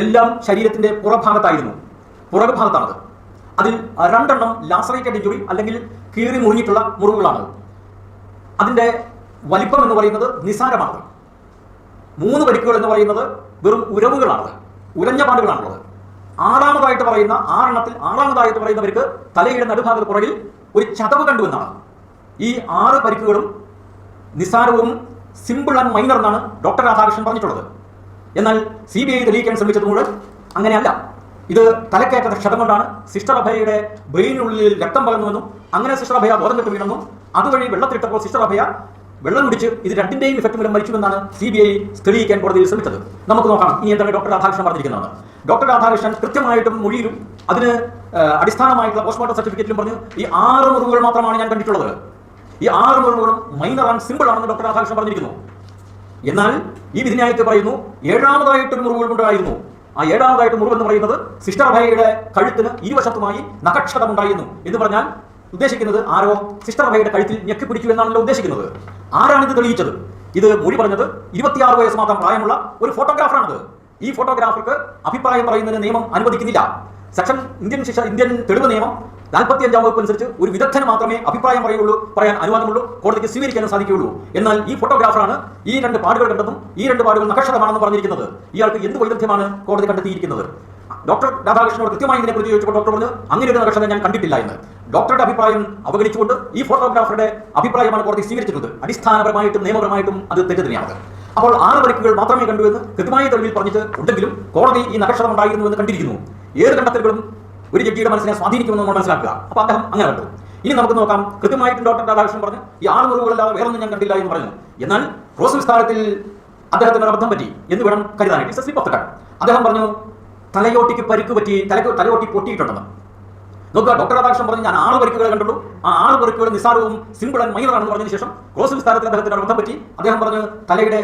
എല്ലാം ശരീരത്തിന്റെ പുറഭാഗത്തായിരുന്നു, പുറകു ഭാഗത്താണത്. അതിൽ 2 എണ്ണം ലാസറേറ്റഡ് ഇഞ്ചുറി അല്ലെങ്കിൽ കീറി മുറിഞ്ഞിട്ടുള്ള മുറിവുകളാണ്. അതിന്റെ വലിപ്പം എന്ന് പറയുന്നത് നിസാരമാണ്. 3 പരിക്കുകൾ എന്ന് പറയുന്നത് വെറും ഉരവുകളാണ്, ഉരഞ്ഞ പാടുകളാണുള്ളത്. 6ാമതായിട്ട് പറയുന്ന 6 പറയുന്നവർക്ക് തലയുടെ നടുഭാഗത്ത് പുറകിൽ ഒരു ചതവ് കണ്ടുവെന്നാണ്. ഈ 6 പരിക്കുകളും നിസാരവും സിമ്പിൾ ആൻഡ് മൈനർ എന്നാണ് ഡോക്ടർ രാധാകൃഷ്ണൻ പറഞ്ഞിട്ടുള്ളത്. എന്നാൽ CBI തെളിയിക്കാൻ ശ്രമിച്ചത് മുഴുവൻ അങ്ങനെയല്ല. ഇത് തലക്കേറ്റ ക്ഷതം കൊണ്ടാണ് സിസ്റ്റർ അഭയയുടെ ബ്രെയിനുള്ളിൽ രക്തം പകർന്നുവെന്നും അങ്ങനെ സിസ്റ്റർ അഭയ ബോധം കെട്ട് വീണെന്നും അതുവഴി വെള്ളത്തിലിട്ടപ്പോൾ സിസ്റ്റർ അഭയ വെള്ളം കുടിച്ച് ഇത് രണ്ടിന്റെയും ഇഫക്റ്റ് മൂലം മരിച്ചുവെന്നാണ് CBI തെളിയിക്കാൻ കോടതിയിൽ ശ്രമിച്ചത്. നമുക്ക് നോക്കാം ഇനി എന്താണ് ഡോക്ടർ രാധാകൃഷ്ണൻ പറഞ്ഞിരിക്കുന്നത്. ഡോക്ടർ രാധാകൃഷ്ണൻ കൃത്യമായിട്ടും മൊഴിയിലും അതിന് അടിസ്ഥാനമായിട്ടുള്ള പോസ്റ്റ്മോർട്ടം സർട്ടിഫിക്കറ്റിലും പറഞ്ഞു ഈ 6 മുറിവുകൾ മാത്രമാണ് ഞാൻ കണ്ടിട്ടുള്ളത്. ഈ 6 മുറിവുകളും മൈനർ ആൻഡ് സിമ്പിൾ ആണെന്ന് ഡോക്ടർ രാധാകൃഷ്ണൻ പറഞ്ഞിരിക്കുന്നു. എന്നാൽ ഈ വിധിന്യായത്തിൽ പറയുന്നു 7ാമതായിട്ടൊരു മുറിവുകൾ ഉണ്ടായിരുന്നു. ആ 7ാമതായിട്ട് മുറിവ് എന്ന് പറയുന്നത് സിസ്റ്റർ അഭയയുടെ കഴുത്തിന് ഇരുവശത്തുമായി നഖക്ഷതമുണ്ടായിരുന്നു എന്ന് പറഞ്ഞാൽ ഉദ്ദേശിക്കുന്നത് ആരോ സിസ്റ്റർ അഭയയുടെ കഴുത്തിൽ ഞെക്കിപ്പിടിച്ചു എന്നാണല്ലോ ഉദ്ദേശിക്കുന്നത്. ആരാണ് ഇത് തെളിയിച്ചത്? ഇത് മൊഴി പറഞ്ഞത് 26 വയസ്സ് മാത്രം പ്രായമുള്ള ഒരു ഫോട്ടോഗ്രാഫറാണത്. ഈ ഫോട്ടോഗ്രാഫർക്ക് അഭിപ്രായം പറയുന്നതിന് നിയമം അനുവദിക്കുന്നില്ല. ഇന്ത്യൻ തെളിവ് നിയമം 45ാം വകുപ്പ് അനുസരിച്ച് ഒരു വിദഗ്ധന് മാത്രമേ അഭിപ്രായം പറയാൻ അനുവാദമുള്ളൂ, കോടതിക്ക് സ്വീകരിക്കാനും സാധിക്കുകയുള്ളൂ. എന്നാൽ ഈ ഫോട്ടോഗ്രാഫറാണ് ഈ 2 പാടുകൾ കണ്ടെന്നും ഈ 2 പാടുകൾ നഖക്ഷതമാണെന്ന് പറഞ്ഞിരിക്കുന്നത്. ഇയാൾക്ക് എന്ത് വൈദഗ്ധ്യമാണ് കോടതി കണ്ടെത്തിയിരിക്കുന്നത്? ഡോക്ടർ രാധാകൃഷ്ണനോട് കൃത്യമായി ഇതിനെക്കുറിച്ച് ചോദിച്ചപ്പോൾ ഡോക്ടർ പറഞ്ഞു അങ്ങനെ ഒരു നഖക്ഷതം ഞാൻ കണ്ടിട്ടില്ല എന്ന്. ഡോക്ടറുടെ അഭിപ്രായം അവഗണിച്ചുകൊണ്ട് ഈ ഫോട്ടോഗ്രാഫറുടെ അഭിപ്രായമാണ് കോടതി സ്വീകരിച്ചിട്ടുള്ളത്. അടിസ്ഥാനപരമായിട്ടും നിയമപരമായിട്ടും അത് തെറ്റ് തന്നെയാണ്. അപ്പോൾ 6 പരിക്കുകൾ മാത്രമേ കണ്ടുവെന്ന് കൃത്യമായ തെളിവിൽ പറഞ്ഞിട്ട് ഉണ്ടെങ്കിലും കോടതി ഈ നഖക്ഷതം ഉണ്ടായിരുന്നുവെന്ന് കണ്ടിരിക്കുന്നു. ഏത് കണ്ടെത്തലുകളും ഒരു ജഡ്ജിയുടെ മനസ്സിനെ സ്വാധീനിക്കുമെന്ന് നമ്മൾ മനസ്സിലാക്കുക. അപ്പോൾ അദ്ദേഹം അങ്ങനെ കണ്ടു. ഇനി നമുക്ക് നോക്കാം. കൃത്യമായിട്ടും ഡോക്ടർ രാധാകൃഷ്ണൻ പറഞ്ഞു ഈ 6 മുറിവുകളല്ലാതെ വേറൊന്നും ഞാൻ കണ്ടില്ല എന്ന് പറഞ്ഞു. എന്നാൽ ക്രോസ് വിസ്താരത്തിൽ അദ്ദേഹത്തിന് അബദ്ധം പറ്റി എന്ന് വേണം കരുതാനായിട്ട്. അദ്ദേഹം പറഞ്ഞു തലയോട്ടിക്ക് പരിക്ക് പറ്റി തലയോട്ടി പൊട്ടിയിട്ടുണ്ടെന്ന്. നോക്കുക, ഡോക്ടർ രാധാകൃഷ്ണൻ പറഞ്ഞു ഞാൻ 6 പരിക്കുകൾ കണ്ടുള്ളൂ, ആ 6 പരിക്കുകൾ നിസ്സാരവും സിമ്പിൾ ആൻഡ് മൈനറാണെന്ന് പറഞ്ഞതിന് ശേഷം ക്രോസ് വിസ്താരത്തിൽ അദ്ദേഹത്തിന്റെ ബന്ധം പറ്റി അദ്ദേഹം പറഞ്ഞു തലയുടെ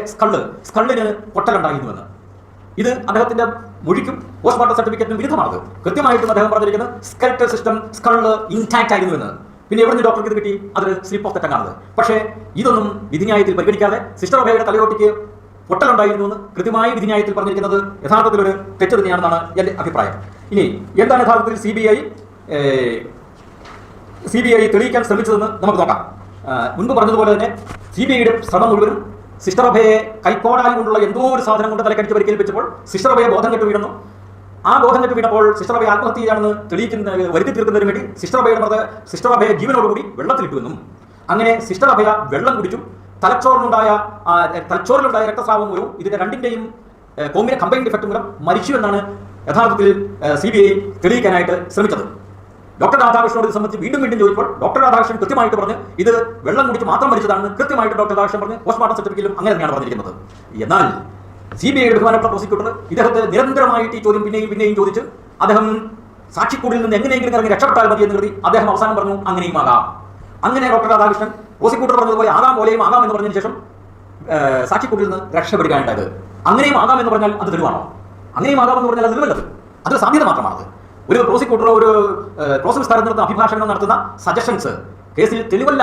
സ്കള്ളിന് പൊട്ടലുണ്ടായിരുന്നുവെന്ന്. ഇത് അദ്ദേഹത്തിന്റെ മൊഴിക്കും പോസ്റ്റ്മോർട്ടം സർട്ടിഫിക്കറ്റിനും വിരുദ്ധമാണ്. കൃത്യമായിട്ടും അദ്ദേഹം പറഞ്ഞിരിക്കുന്നത് സ്കെലറ്റൽ സിസ്റ്റം സ്കള്ള് ഇൻടാക്ട് ആയിരുന്നുവെന്ന്. പിന്നെ എവിടെ നിന്ന് ഡോക്ടർക്ക് ഇത് കിട്ടി? അതൊരു സ്ലിപ്പ് ഓഫ് ദ ടങ്ങാണത്. പക്ഷേ ഇതൊന്നും വിധിന്യായത്തിൽ പരിഗണിക്കാതെ സിസ്റ്റർ അഭയയുടെ തലയോട്ടിക്ക് പൊട്ടലുണ്ടായിരുന്നു എന്ന് കൃത്യമായി വിധിന്യായത്തിൽ പറഞ്ഞിരിക്കുന്നത് യഥാർത്ഥത്തിൽ ഒരു തെറ്റ് തന്നെയാണെന്നാണ് എൻ്റെ അഭിപ്രായം. ഇനി എന്താണ് യഥാർത്ഥത്തിൽ CBI തെളിയിക്കാൻ ശ്രമിച്ചതെന്ന് നമുക്ക് നോക്കാം. മുൻപ് പറഞ്ഞതുപോലെ തന്നെ CBIയുടെ ശ്രമം മുഴുവനും സിസ്റ്റർ അഭയെ കൈക്കോടാലി കൊണ്ടുള്ള എന്തോ ഒരു സാധനം കൊണ്ട് തലക്കടിച്ച് പരിക്കേൽപ്പിച്ചപ്പോൾ സിസ്റ്റർ അഭയെ ബോധം കെട്ട് വീഴുന്നു. ആ ബോധം കെട്ട് വീണപ്പോൾ സിസ്റ്റർ അഭയെ ആത്മഹത്യയാണെന്ന് വരുത്തി തീർക്കുന്നതിന് വേണ്ടി സിസ്റ്റർ അഭയെ ജീവനോടുകൂടി വെള്ളത്തിലിട്ടുവെന്നും അങ്ങനെ സിസ്റ്റർ അഭയ വെള്ളം കുടിച്ചു തലച്ചോറിലുണ്ടായ രക്തസ്രാവം മൂലവും ഇതിന്റെ രണ്ടിന്റെയും കമ്പൈൻഡ് ഇഫക്ട് മൂലം മരിച്ചു എന്നാണ് യഥാർത്ഥത്തിൽ CBI തെളിയിക്കാനായിട്ട് ശ്രമിച്ചത്. ഡോക്ടർ രാധാകൃഷ്ണനോട് ഇത് സംബന്ധിച്ച് വീണ്ടും ചോദിച്ചപ്പോൾ ഡോക്ടർ രാധാകൃഷ്ണൻ കൃത്യമായിട്ട് പറഞ്ഞ് ഇത് വെള്ളം കുടിച്ച് മാത്രം മരിച്ചതാണെന്ന് കൃത്യമായിട്ട് ഡോക്ടർ രാധാകൃഷ്ണൻ പറഞ്ഞ് പോസ്റ്റ്മോർട്ടം സർട്ടിഫിക്കറ്റിലും അങ്ങനെ തന്നെയാണ് പറഞ്ഞിരിക്കുന്നത്. എന്നാൽ CBIയുടെ ബഹുമാനപ്പെട്ട പ്രോസിക്യൂട്ടർ ഇദ്ദേഹത്തെ നിരന്തരമായിട്ട് ഈ ചോദ്യം പിന്നെയും ചോദിച്ച് അദ്ദേഹം സാക്ഷിക്കൂടിൽ നിന്ന് എങ്ങനെയെങ്കിലും ഇറങ്ങി രക്ഷപ്പെട്ടാൽ മതി എന്ന് കരുതി അദ്ദേഹം അവസാനം പറഞ്ഞു അങ്ങനെയും ആകാം. അങ്ങനെ ഡോക്ടർ രാധാകൃഷ്ണൻ പ്രോസിക്യൂട്ടർ പറഞ്ഞതുപോലെ ആകാം പോലെയും ആകാം എന്ന് പറഞ്ഞതിന് ശേഷം സാക്ഷിക്കൂടിൽ നിന്ന് രക്ഷപ്പെടുകയാണുണ്ടായത്. അങ്ങനെയും ആകാം എന്ന് പറഞ്ഞാൽ അത് തെളിവാണോ? അങ്ങനെയും ആകാമെന്ന് പറഞ്ഞാൽ അത് തെളിവല്ലത്, അത് സാധ്യത മാത്രമാണത്. ഒരു പ്രോസിക്യൂട്ടറോ ഒരു ക്രോസ് വിസ്താരം നടത്തുന്ന അഭിഭാഷകനോ നടത്തുന്ന സജഷൻസ് കേസിൽ തെളിവല്ല,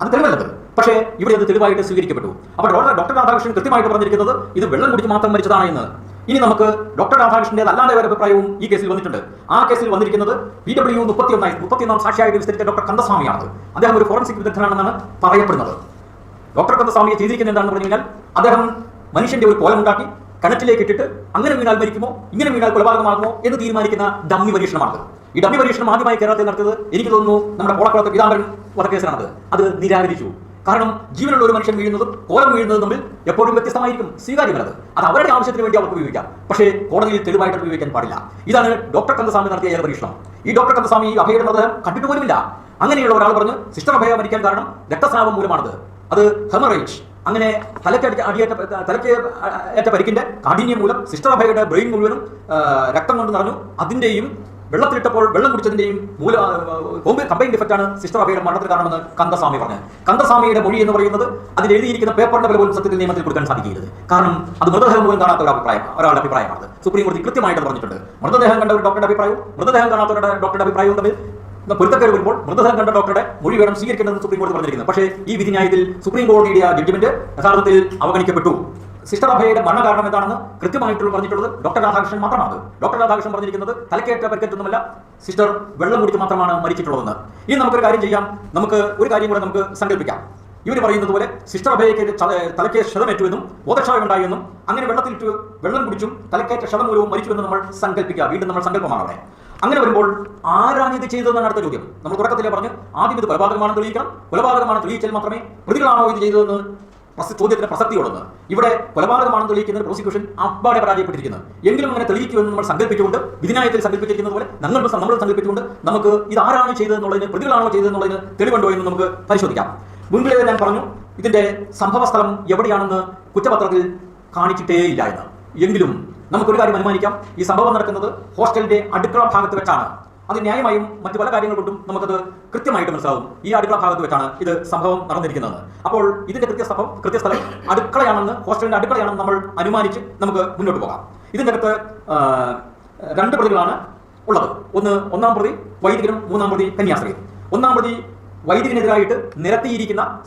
അത് തെളിവല്ലത്. പക്ഷേ ഇവിടെ അത് തെളിവായിട്ട് സ്വീകരിക്കപ്പെട്ടു. അപ്പോൾ ഡോക്ടർ രാധാകൃഷ്ണൻ കൃത്യമായിട്ട് പറഞ്ഞിരിക്കുന്നത് ഇത് വെള്ളം കുടിച്ച് മാത്രം മരിച്ചതാണ് എന്ന്. ഇനി നമുക്ക് ഡോക്ടർ രാധാകൃഷ്ണന്റെ അല്ലാതെ ഒരു അഭിപ്രായവും ഈ കേസിൽ വന്നിട്ടുണ്ട്. ആ കേസിൽ വന്നിരിക്കുന്നത് PW 31 സാക്ഷിയായിട്ട് വിസ്തരിച്ച ഡോക്ടർ കന്ദസ്വാമിയാണ്. അദ്ദേഹം ഒരു ഫോറൻസിക് വിദഗ്ധനാണെന്നാണ് പറയപ്പെടുന്നത്. ഡോക്ടർ കന്ദസ്വാമിയെ ചെയ്തിരിക്കുന്നത് എന്താണെന്ന് പറഞ്ഞു കഴിഞ്ഞാൽ അദ്ദേഹം മനുഷ്യന്റെ ഒരു കോലമുണ്ടാക്കി കിണറ്റിലേക്ക് ഇട്ടിട്ട് അങ്ങനെ വീണാൽ മരിക്കുമോ ഇങ്ങനെ വീണാൽ കൊലപാതകമാകുമോ എന്ന് തീരുമാനിക്കുന്ന ഡമ്മി പരീക്ഷണമാണ്. ഈ ഡമ്മി പരീക്ഷണം ആദ്യമായി കേരളത്തിൽ നടത്തിയത് എനിക്ക് തോന്നുന്നു നമ്മുടെ പോളക്കുളത്ത് പീതാംബരൻ വധക്കേസിലാണത്. അത് നിരാകരിച്ചു. കാരണം ജീവനുള്ള ഒരു മനുഷ്യൻ വീഴുന്നതും കോലം വീഴുന്നതും തമ്മിൽ എപ്പോഴും വ്യത്യസ്തമായിരിക്കും, സ്വീകാര്യമല്ലത്. അത് അവരുടെ ആവശ്യത്തിന് വേണ്ടി അവർക്ക് ഉപയോഗിക്കാം, പക്ഷേ കോടതിയിൽ തെളിവായിട്ട് ഉപയോഗിക്കാൻ പാടില്ല. ഇതാണ് ഡോക്ടർ കന്ദസ്വാമി നടത്തിയ ഏക പരീക്ഷണം. ഈ ഡോക്ടർ കന്ദസ്വാമി അഭയയുടെ മൃതദേഹം കണ്ടിട്ട് പോലുമില്ല. അങ്ങനെയുള്ള ഒരാൾ പറഞ്ഞ് സിസ്റ്റർ അഭയ മരിക്കാൻ കാരണം രക്തസ്രാവം മൂലമാണത്, അത് ഹെമറേജ്. അങ്ങനെ തലയ്ക്ക് ഏറ്റ പരിക്കിന്റെ കാഠിന്യം മൂലം സിസ്റ്റർ അഭയയുടെ ബ്രെയിൻ മുഴുവനും രക്തം കൊണ്ട് നിറഞ്ഞു. അതിന്റെയും വെള്ളത്തിലിട്ടപ്പോൾ വെള്ളം കുടിച്ചതിന്റെയും കമ്പൈൻഡ് ഇഫക്റ്റ് ആണ് സിസ്റ്റർ അഭയയുടെ മരണത്തിന് കാരണമെന്ന് കന്ദസ്വാമി പറഞ്ഞു. കന്ദസ്വാമിയുടെ മൊഴി എന്ന് പറയുന്നത് അതിൽ എഴുതിയിരിക്കുന്ന പേപ്പറിന്റെ വില പോലും സത്യത്തിൽ നിയമത്തിൽ കൊടുക്കാൻ സാധിക്കരുത്. കാരണം അത് മൃതദേഹം പോലും കാണാത്ത ഒരാളുടെ അഭിപ്രായമാണ്. സുപ്രീം കോടതി കൃത്യമായിട്ട് പറഞ്ഞിട്ടുണ്ട്. മൃതദേഹം കണ്ട ഒരു ഡോക്ടറുടെ അഭിപ്രായവും മൃതദേഹം കാണാത്തവരുടെ ഡോക്ടറുടെ അഭിപ്രായവും തമ്മിൽ പൊരുത്തക്കേട് വരുമ്പോൾ മൃതദേഹം കണ്ട ഡോക്ടറുടെ മൊഴി വേണം സ്വീകരിക്കേണ്ടതെന്ന് സുപ്രീം കോടതി പറഞ്ഞിരിക്കുന്നത്. പക്ഷേ ഈ വിധിന്യായത്തിൽ സുപ്രീം കോടതിയുടെ ആ ജഡ്ജ്മെന്റ് യഥാർത്ഥത്തിൽ അവഗണിക്കപ്പെട്ടു. സിസ്റ്റർ അഭയയുടെ മരണ കാരണം എന്താണെന്ന് കൃത്യമായിട്ടുള്ള പറഞ്ഞിട്ടുള്ളത് ഡോക്ടർ രാധാകൃഷ്ണൻ മാത്രമാണ്. ഡോക്ടർ രാധാകൃഷ്ണൻ പറഞ്ഞിരിക്കുന്നത് തലക്കേറ്റ പരിക്കേറ്റൊന്നുമല്ല, സിസ്റ്റർ വെള്ളം കുടിച്ച് മാത്രമാണ് മരിച്ചിട്ടുള്ളതെന്ന്. ഇനി നമുക്കൊരു കാര്യം ചെയ്യാം, നമുക്ക് ഒരു കാര്യം കൂടെ നമുക്ക് സങ്കല്പിക്കാം. ഇവർ പറയുന്നത് പോലെ സിസ്റ്റർ അഭയയ്ക്ക് തലയ്ക്ക് ക്ഷതമേറ്റുവെന്നും ബോധക്ഷയമുണ്ടായെന്നും അങ്ങനെ വെള്ളം കുടിച്ചും തലക്കേറ്റ ക്ഷതം മൂലവും മരിച്ചുവെന്ന് നമ്മൾ സങ്കല്പിക്കുക. വീണ്ടും നമ്മൾ സങ്കല്പമാണ് അവിടെ. അങ്ങനെ വരുമ്പോൾ ആരാണ് ഇത് ചെയ്തതെന്നാണ് അടുത്ത ചോദ്യം. നമ്മൾ തുടക്കത്തിലേ പറഞ്ഞു ആദ്യം ഇത് കൊലപാതകമാണെന്ന് തെളിയിക്കണം. കൊലപാതകമാണെന്ന് തെളിയിച്ചാൽ മാത്രമേ പ്രതികളാണോ ഇത് ചെയ്തതെന്ന് ചോദ്യത്തിന് പ്രസക്തിയുള്ളത്. ഇവിടെ കൊലപാതകമാണെന്ന് തെളിയിക്കുന്നതിന് പ്രോസിക്യൂഷൻ അപ്പാടെ പരാജയപ്പെട്ടിരിക്കുന്നത്. എങ്കിലും അങ്ങനെ തെളിയിക്കുമെന്ന് നമ്മൾ സങ്കല്പിച്ചുകൊണ്ട് വിധിന്യായത്തിൽ സങ്കല്പിച്ചിരിക്കുന്നത് പോലെ നമ്മൾ സങ്കല്പിച്ചുകൊണ്ട് നമുക്ക് ഇത് ആരാണ് ചെയ്തതെന്നുള്ളതിന് പ്രതികളാണോ ചെയ്തതെന്നുള്ളതിന് തെളിവുണ്ടോ എന്ന് നമുക്ക് പരിശോധിക്കാം. മുൻപിലേ ഞാൻ പറഞ്ഞു ഇതിന്റെ സംഭവ സ്ഥലം എവിടെയാണെന്ന് കുറ്റപത്രത്തിൽ കാണിച്ചിട്ടേയില്ല എന്ന്. എങ്കിലും നമുക്കൊരു കാര്യം അനുമാനിക്കാം, ഈ സംഭവം നടക്കുന്നത് ഹോസ്റ്റലിന്റെ അടുക്കള ഭാഗത്ത് വെച്ചാണ്. അത് ന്യായമായും മറ്റു പല കാര്യങ്ങൾ കൊണ്ടും നമുക്കത് കൃത്യമായിട്ട് മനസ്സിലാവും. ഈ അടുക്കള ഭാഗത്ത് വെച്ചാണ് ഇത് സംഭവം നടന്നിരിക്കുന്നത്. അപ്പോൾ ഇതിന്റെ കൃത്യസ്ഥലം അടുക്കളയാണെന്ന്, ഹോസ്റ്റലിന്റെ അടുക്കളയാണെന്ന് നമ്മൾ അനുമാനിച്ച് നമുക്ക് മുന്നോട്ട് പോകാം. ഇതിന്റെ അകത്ത് 2 പ്രതികളാണ് ഉള്ളത്. ഒന്നാം പ്രതി വൈദികനും 3-ാം പ്രതി കന്യാസ്ത്രീയും. 1-ാം പ്രതി വൈദികനെതിരായിട്ട്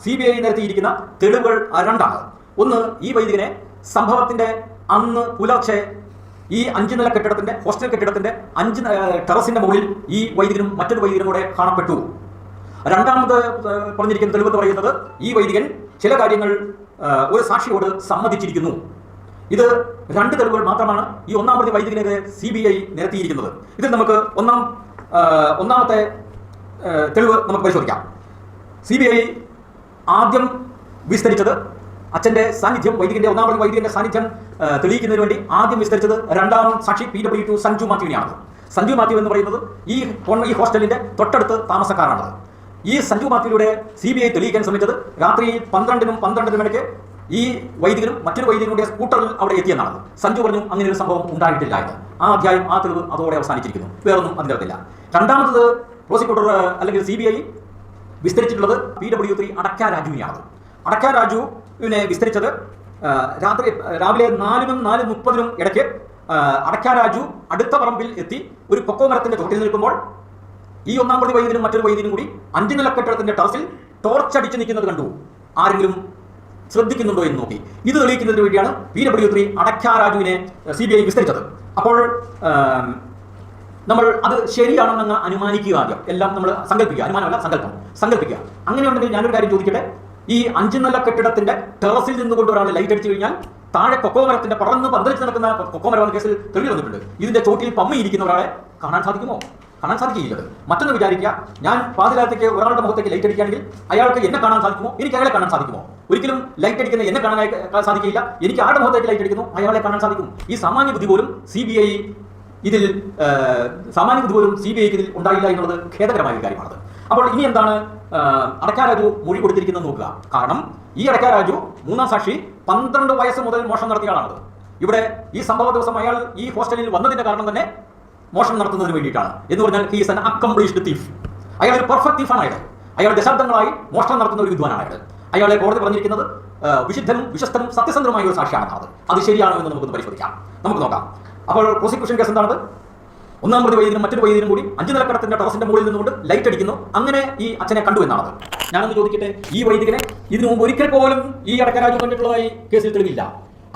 CBI നിരത്തിയിരിക്കുന്ന തെളിവുകൾ 2ആണ്. ഒന്ന്, ഈ വൈദികനെ സംഭവത്തിന്റെ അന്ന് പുലർച്ചെ ഈ 5 നില കെട്ടിടത്തിന്റെ ഹോസ്റ്റൽ കെട്ടിടത്തിന്റെ 5 ടെറസിന്റെ മുകളിൽ ഈ വൈദികനും മറ്റൊരു വൈദികനും കൂടെ കാണപ്പെട്ടു. രണ്ടാമത് പറഞ്ഞിരിക്കുന്ന തെളിവ് പറയുന്നത് ഈ വൈദികൻ ചില കാര്യങ്ങൾ ഒരു സാക്ഷിയോട് സമ്മതിച്ചിരിക്കുന്നു. ഇത് 2 തെളിവുകൾ മാത്രമാണ് ഈ 1-ാം പ്രതി വൈദികനെതിരെ CBI നിരത്തിയിരിക്കുന്നത്. ഇതിൽ നമുക്ക് ഒന്നാമത്തെ തെളിവ് നമുക്ക് പരിശോധിക്കാം. CBI ആദ്യം വിസ്തരിച്ചത് അച്ഛന്റെ സാന്നിധ്യം, 1-ാം പ്രതി വൈദികന്റെ സാന്നിധ്യം തെളിയിക്കുന്നതിന് വേണ്ടി ആദ്യം വിസ്തരിച്ചത് 2-ാം സാക്ഷി PW2 സഞ്ജു മാത്യുവിനെയാണ്. സഞ്ജു മാത്യു എന്ന് പറയുന്നത് ഈ ഹോസ്റ്റലിന്റെ തൊട്ടടുത്ത് താമസക്കാരാണ്. ഈ സഞ്ജു മാത്യുവിലൂടെ CBI തെളിയിക്കാൻ ശ്രമിച്ചത് രാത്രി 12-നും 12-നും ഇടയ്ക്ക് ഈ വൈദികനും മറ്റൊരു വൈദികനും കൂടിയ സ്കൂട്ടറിൽ അവിടെ എത്തിയെന്നാണ്. സഞ്ജു പറഞ്ഞു അങ്ങനെ ഒരു സംഭവം ഉണ്ടായിട്ടില്ല എന്ന്. ആ അധ്യായം, ആ തെളിവ് അതോടെ അവസാനിച്ചിരിക്കുന്നു. വേറൊന്നും അതിൻ്റെ അകത്തില്ല. രണ്ടാമത്തത് പ്രോസിക്യൂട്ടർ അല്ലെങ്കിൽ CBI വിസ്തരിച്ചിട്ടുള്ളത് PW3 അടക്ക രാജുവിനെയാണ്. അടക്ക രാജുവിനെ വിസ്തരിച്ചത് രാവിലെ 4-നും 4:30 ഇടയ്ക്ക് അടക്ക രാജു അടുത്ത പറമ്പിൽ എത്തി ഒരു കൊക്കോ മരത്തിന്റെ തൊട്ടിൽ നിൽക്കുമ്പോൾ ഈ ഒന്നാം പ്രതി വൈദ്യനും മറ്റൊരു വൈദ്യനും കൂടി 5 നില കെട്ടിടത്തിന്റെ ടെറസിൽ ടോർച്ച് അടിച്ച് നിൽക്കുന്നത് കണ്ടു. ആരെങ്കിലും ശ്രദ്ധിക്കുന്നുണ്ടോ എന്ന് നോക്കി. ഇത് തെളിയിക്കുന്നതിന് വേണ്ടിയാണ് PW3 അടക്ക രാജുവിനെ CBI വിസ്തരിച്ചത്. അപ്പോൾ നമ്മൾ അത് ശരിയാണെന്ന് അനുമാനിക്കുക. ആദ്യം എല്ലാം നമ്മൾ സങ്കല്പിക്കുക, അനുമാനമല്ല സങ്കല്പിക്കുക. അങ്ങനെയുണ്ടെങ്കിൽ ഞാനൊരു കാര്യം ചോദിക്കട്ടെ. ഈ 5 നില കെട്ടിടത്തിന്റെ ടെറസിൽ നിന്നുകൊണ്ട് ഒരാൾ ലൈറ്റ് അടിച്ചു കഴിഞ്ഞാൽ താഴെ കൊക്കോ മരത്തിന്റെ പന്തലിച്ച് നടക്കുന്ന കൊക്കോ മരം കേസിൽ തെളിവ് വന്നിട്ടുണ്ട്. ഇതിന്റെ ചോട്ടിൽ പമ്മിയിരിക്കുന്ന ഒരാളെ കാണാൻ സാധിക്കുമോ? കാണാൻ സാധിക്കില്ലത്. മറ്റൊന്ന് വിചാരിക്കുക, ഞാൻ പാതിരാത്തേക്ക് ഒരാളുടെ മുഖത്തേക്ക് ലൈറ്റ് അടിക്കുകയാണെങ്കിൽ അയാൾക്ക് എന്നെ കാണാൻ സാധിക്കുമോ? എനിക്ക് അയാളെ കാണാൻ സാധിക്കുമോ? ഒരിക്കലും ലൈറ്റ് അടിക്കുന്ന എന്നെ കാണാൻ സാധിക്കില്ല. എനിക്ക് ആരുടെ മുഖത്തേക്ക് ലൈറ്റ് അടിക്കുന്നു അയാളെ കാണാൻ സാധിക്കും. ഈ സാമാന്യ ബുദ്ധി പോലും CBI ഇതിൽ ഇതിൽ ഉണ്ടായില്ല എന്നുള്ളത് ഖേദകരമായ ഒരു കാര്യമാണത്. അപ്പോൾ ഇനി എന്താണ് അടക്ക രാജു മൊഴി കൊടുത്തിരിക്കുന്നത് നോക്കുക. കാരണം ഈ അടക്ക രാജു, മൂന്നാം സാക്ഷി, 12 വയസ്സ് മുതൽ മോഷണം നടത്തിയ ആളാണത്. ഇവിടെ ഈ സംഭവ ദിവസം അയാൾ ഈ ഹോസ്റ്റലിൽ വന്നതിന്റെ കാരണം തന്നെ മോഷണം നടത്തുന്നതിന് വേണ്ടിയിട്ടാണ്. എന്ന് പറഞ്ഞാൽ he is an accomplished thief. അയാൾ ഒരു പെർഫെക്റ്റ് തീഫാണ്. അയാൾ ദശാബ്ദങ്ങളായി മോഷണം നടത്തുന്ന ഒരു വിദ്വാനാണ്. അയാളെ കോടതി പറഞ്ഞിരിക്കുന്നത് വിശുദ്ധനും വിശ്വസ്തനും സത്യസന്ധമായ ഒരു സാക്ഷിയാണെന്നത്. അത് ശരിയാണോ എന്ന് നമുക്കൊന്ന് പരിശോധിക്കാം. നമുക്ക് നോക്കാം. അപ്പോൾ പ്രോസിക്യൂഷൻ കേസ് എന്താണത്? ഒന്നാം പ്രതി വൈദ്യനും മറ്റൊരു വൈദ്യനും കൂടി 5 നില കെട്ടിടത്തിന്റെ ടെറസിന്റെ മുകളിൽ നിന്നുകൊണ്ട് ലൈറ്റ് അടിക്കുന്നു. അങ്ങനെ ഈ അച്ഛനെ കണ്ടു എന്നാണ്. ഞാനൊന്ന് ചോദിക്കട്ടെ, ഈ വൈദികനെ ഇതിനു മുമ്പ് ഒരിക്കൽ പോലും ഈ അടക്ക രാജു കണ്ടിട്ടുള്ളതായി കേസിൽ തെളിവില്ല.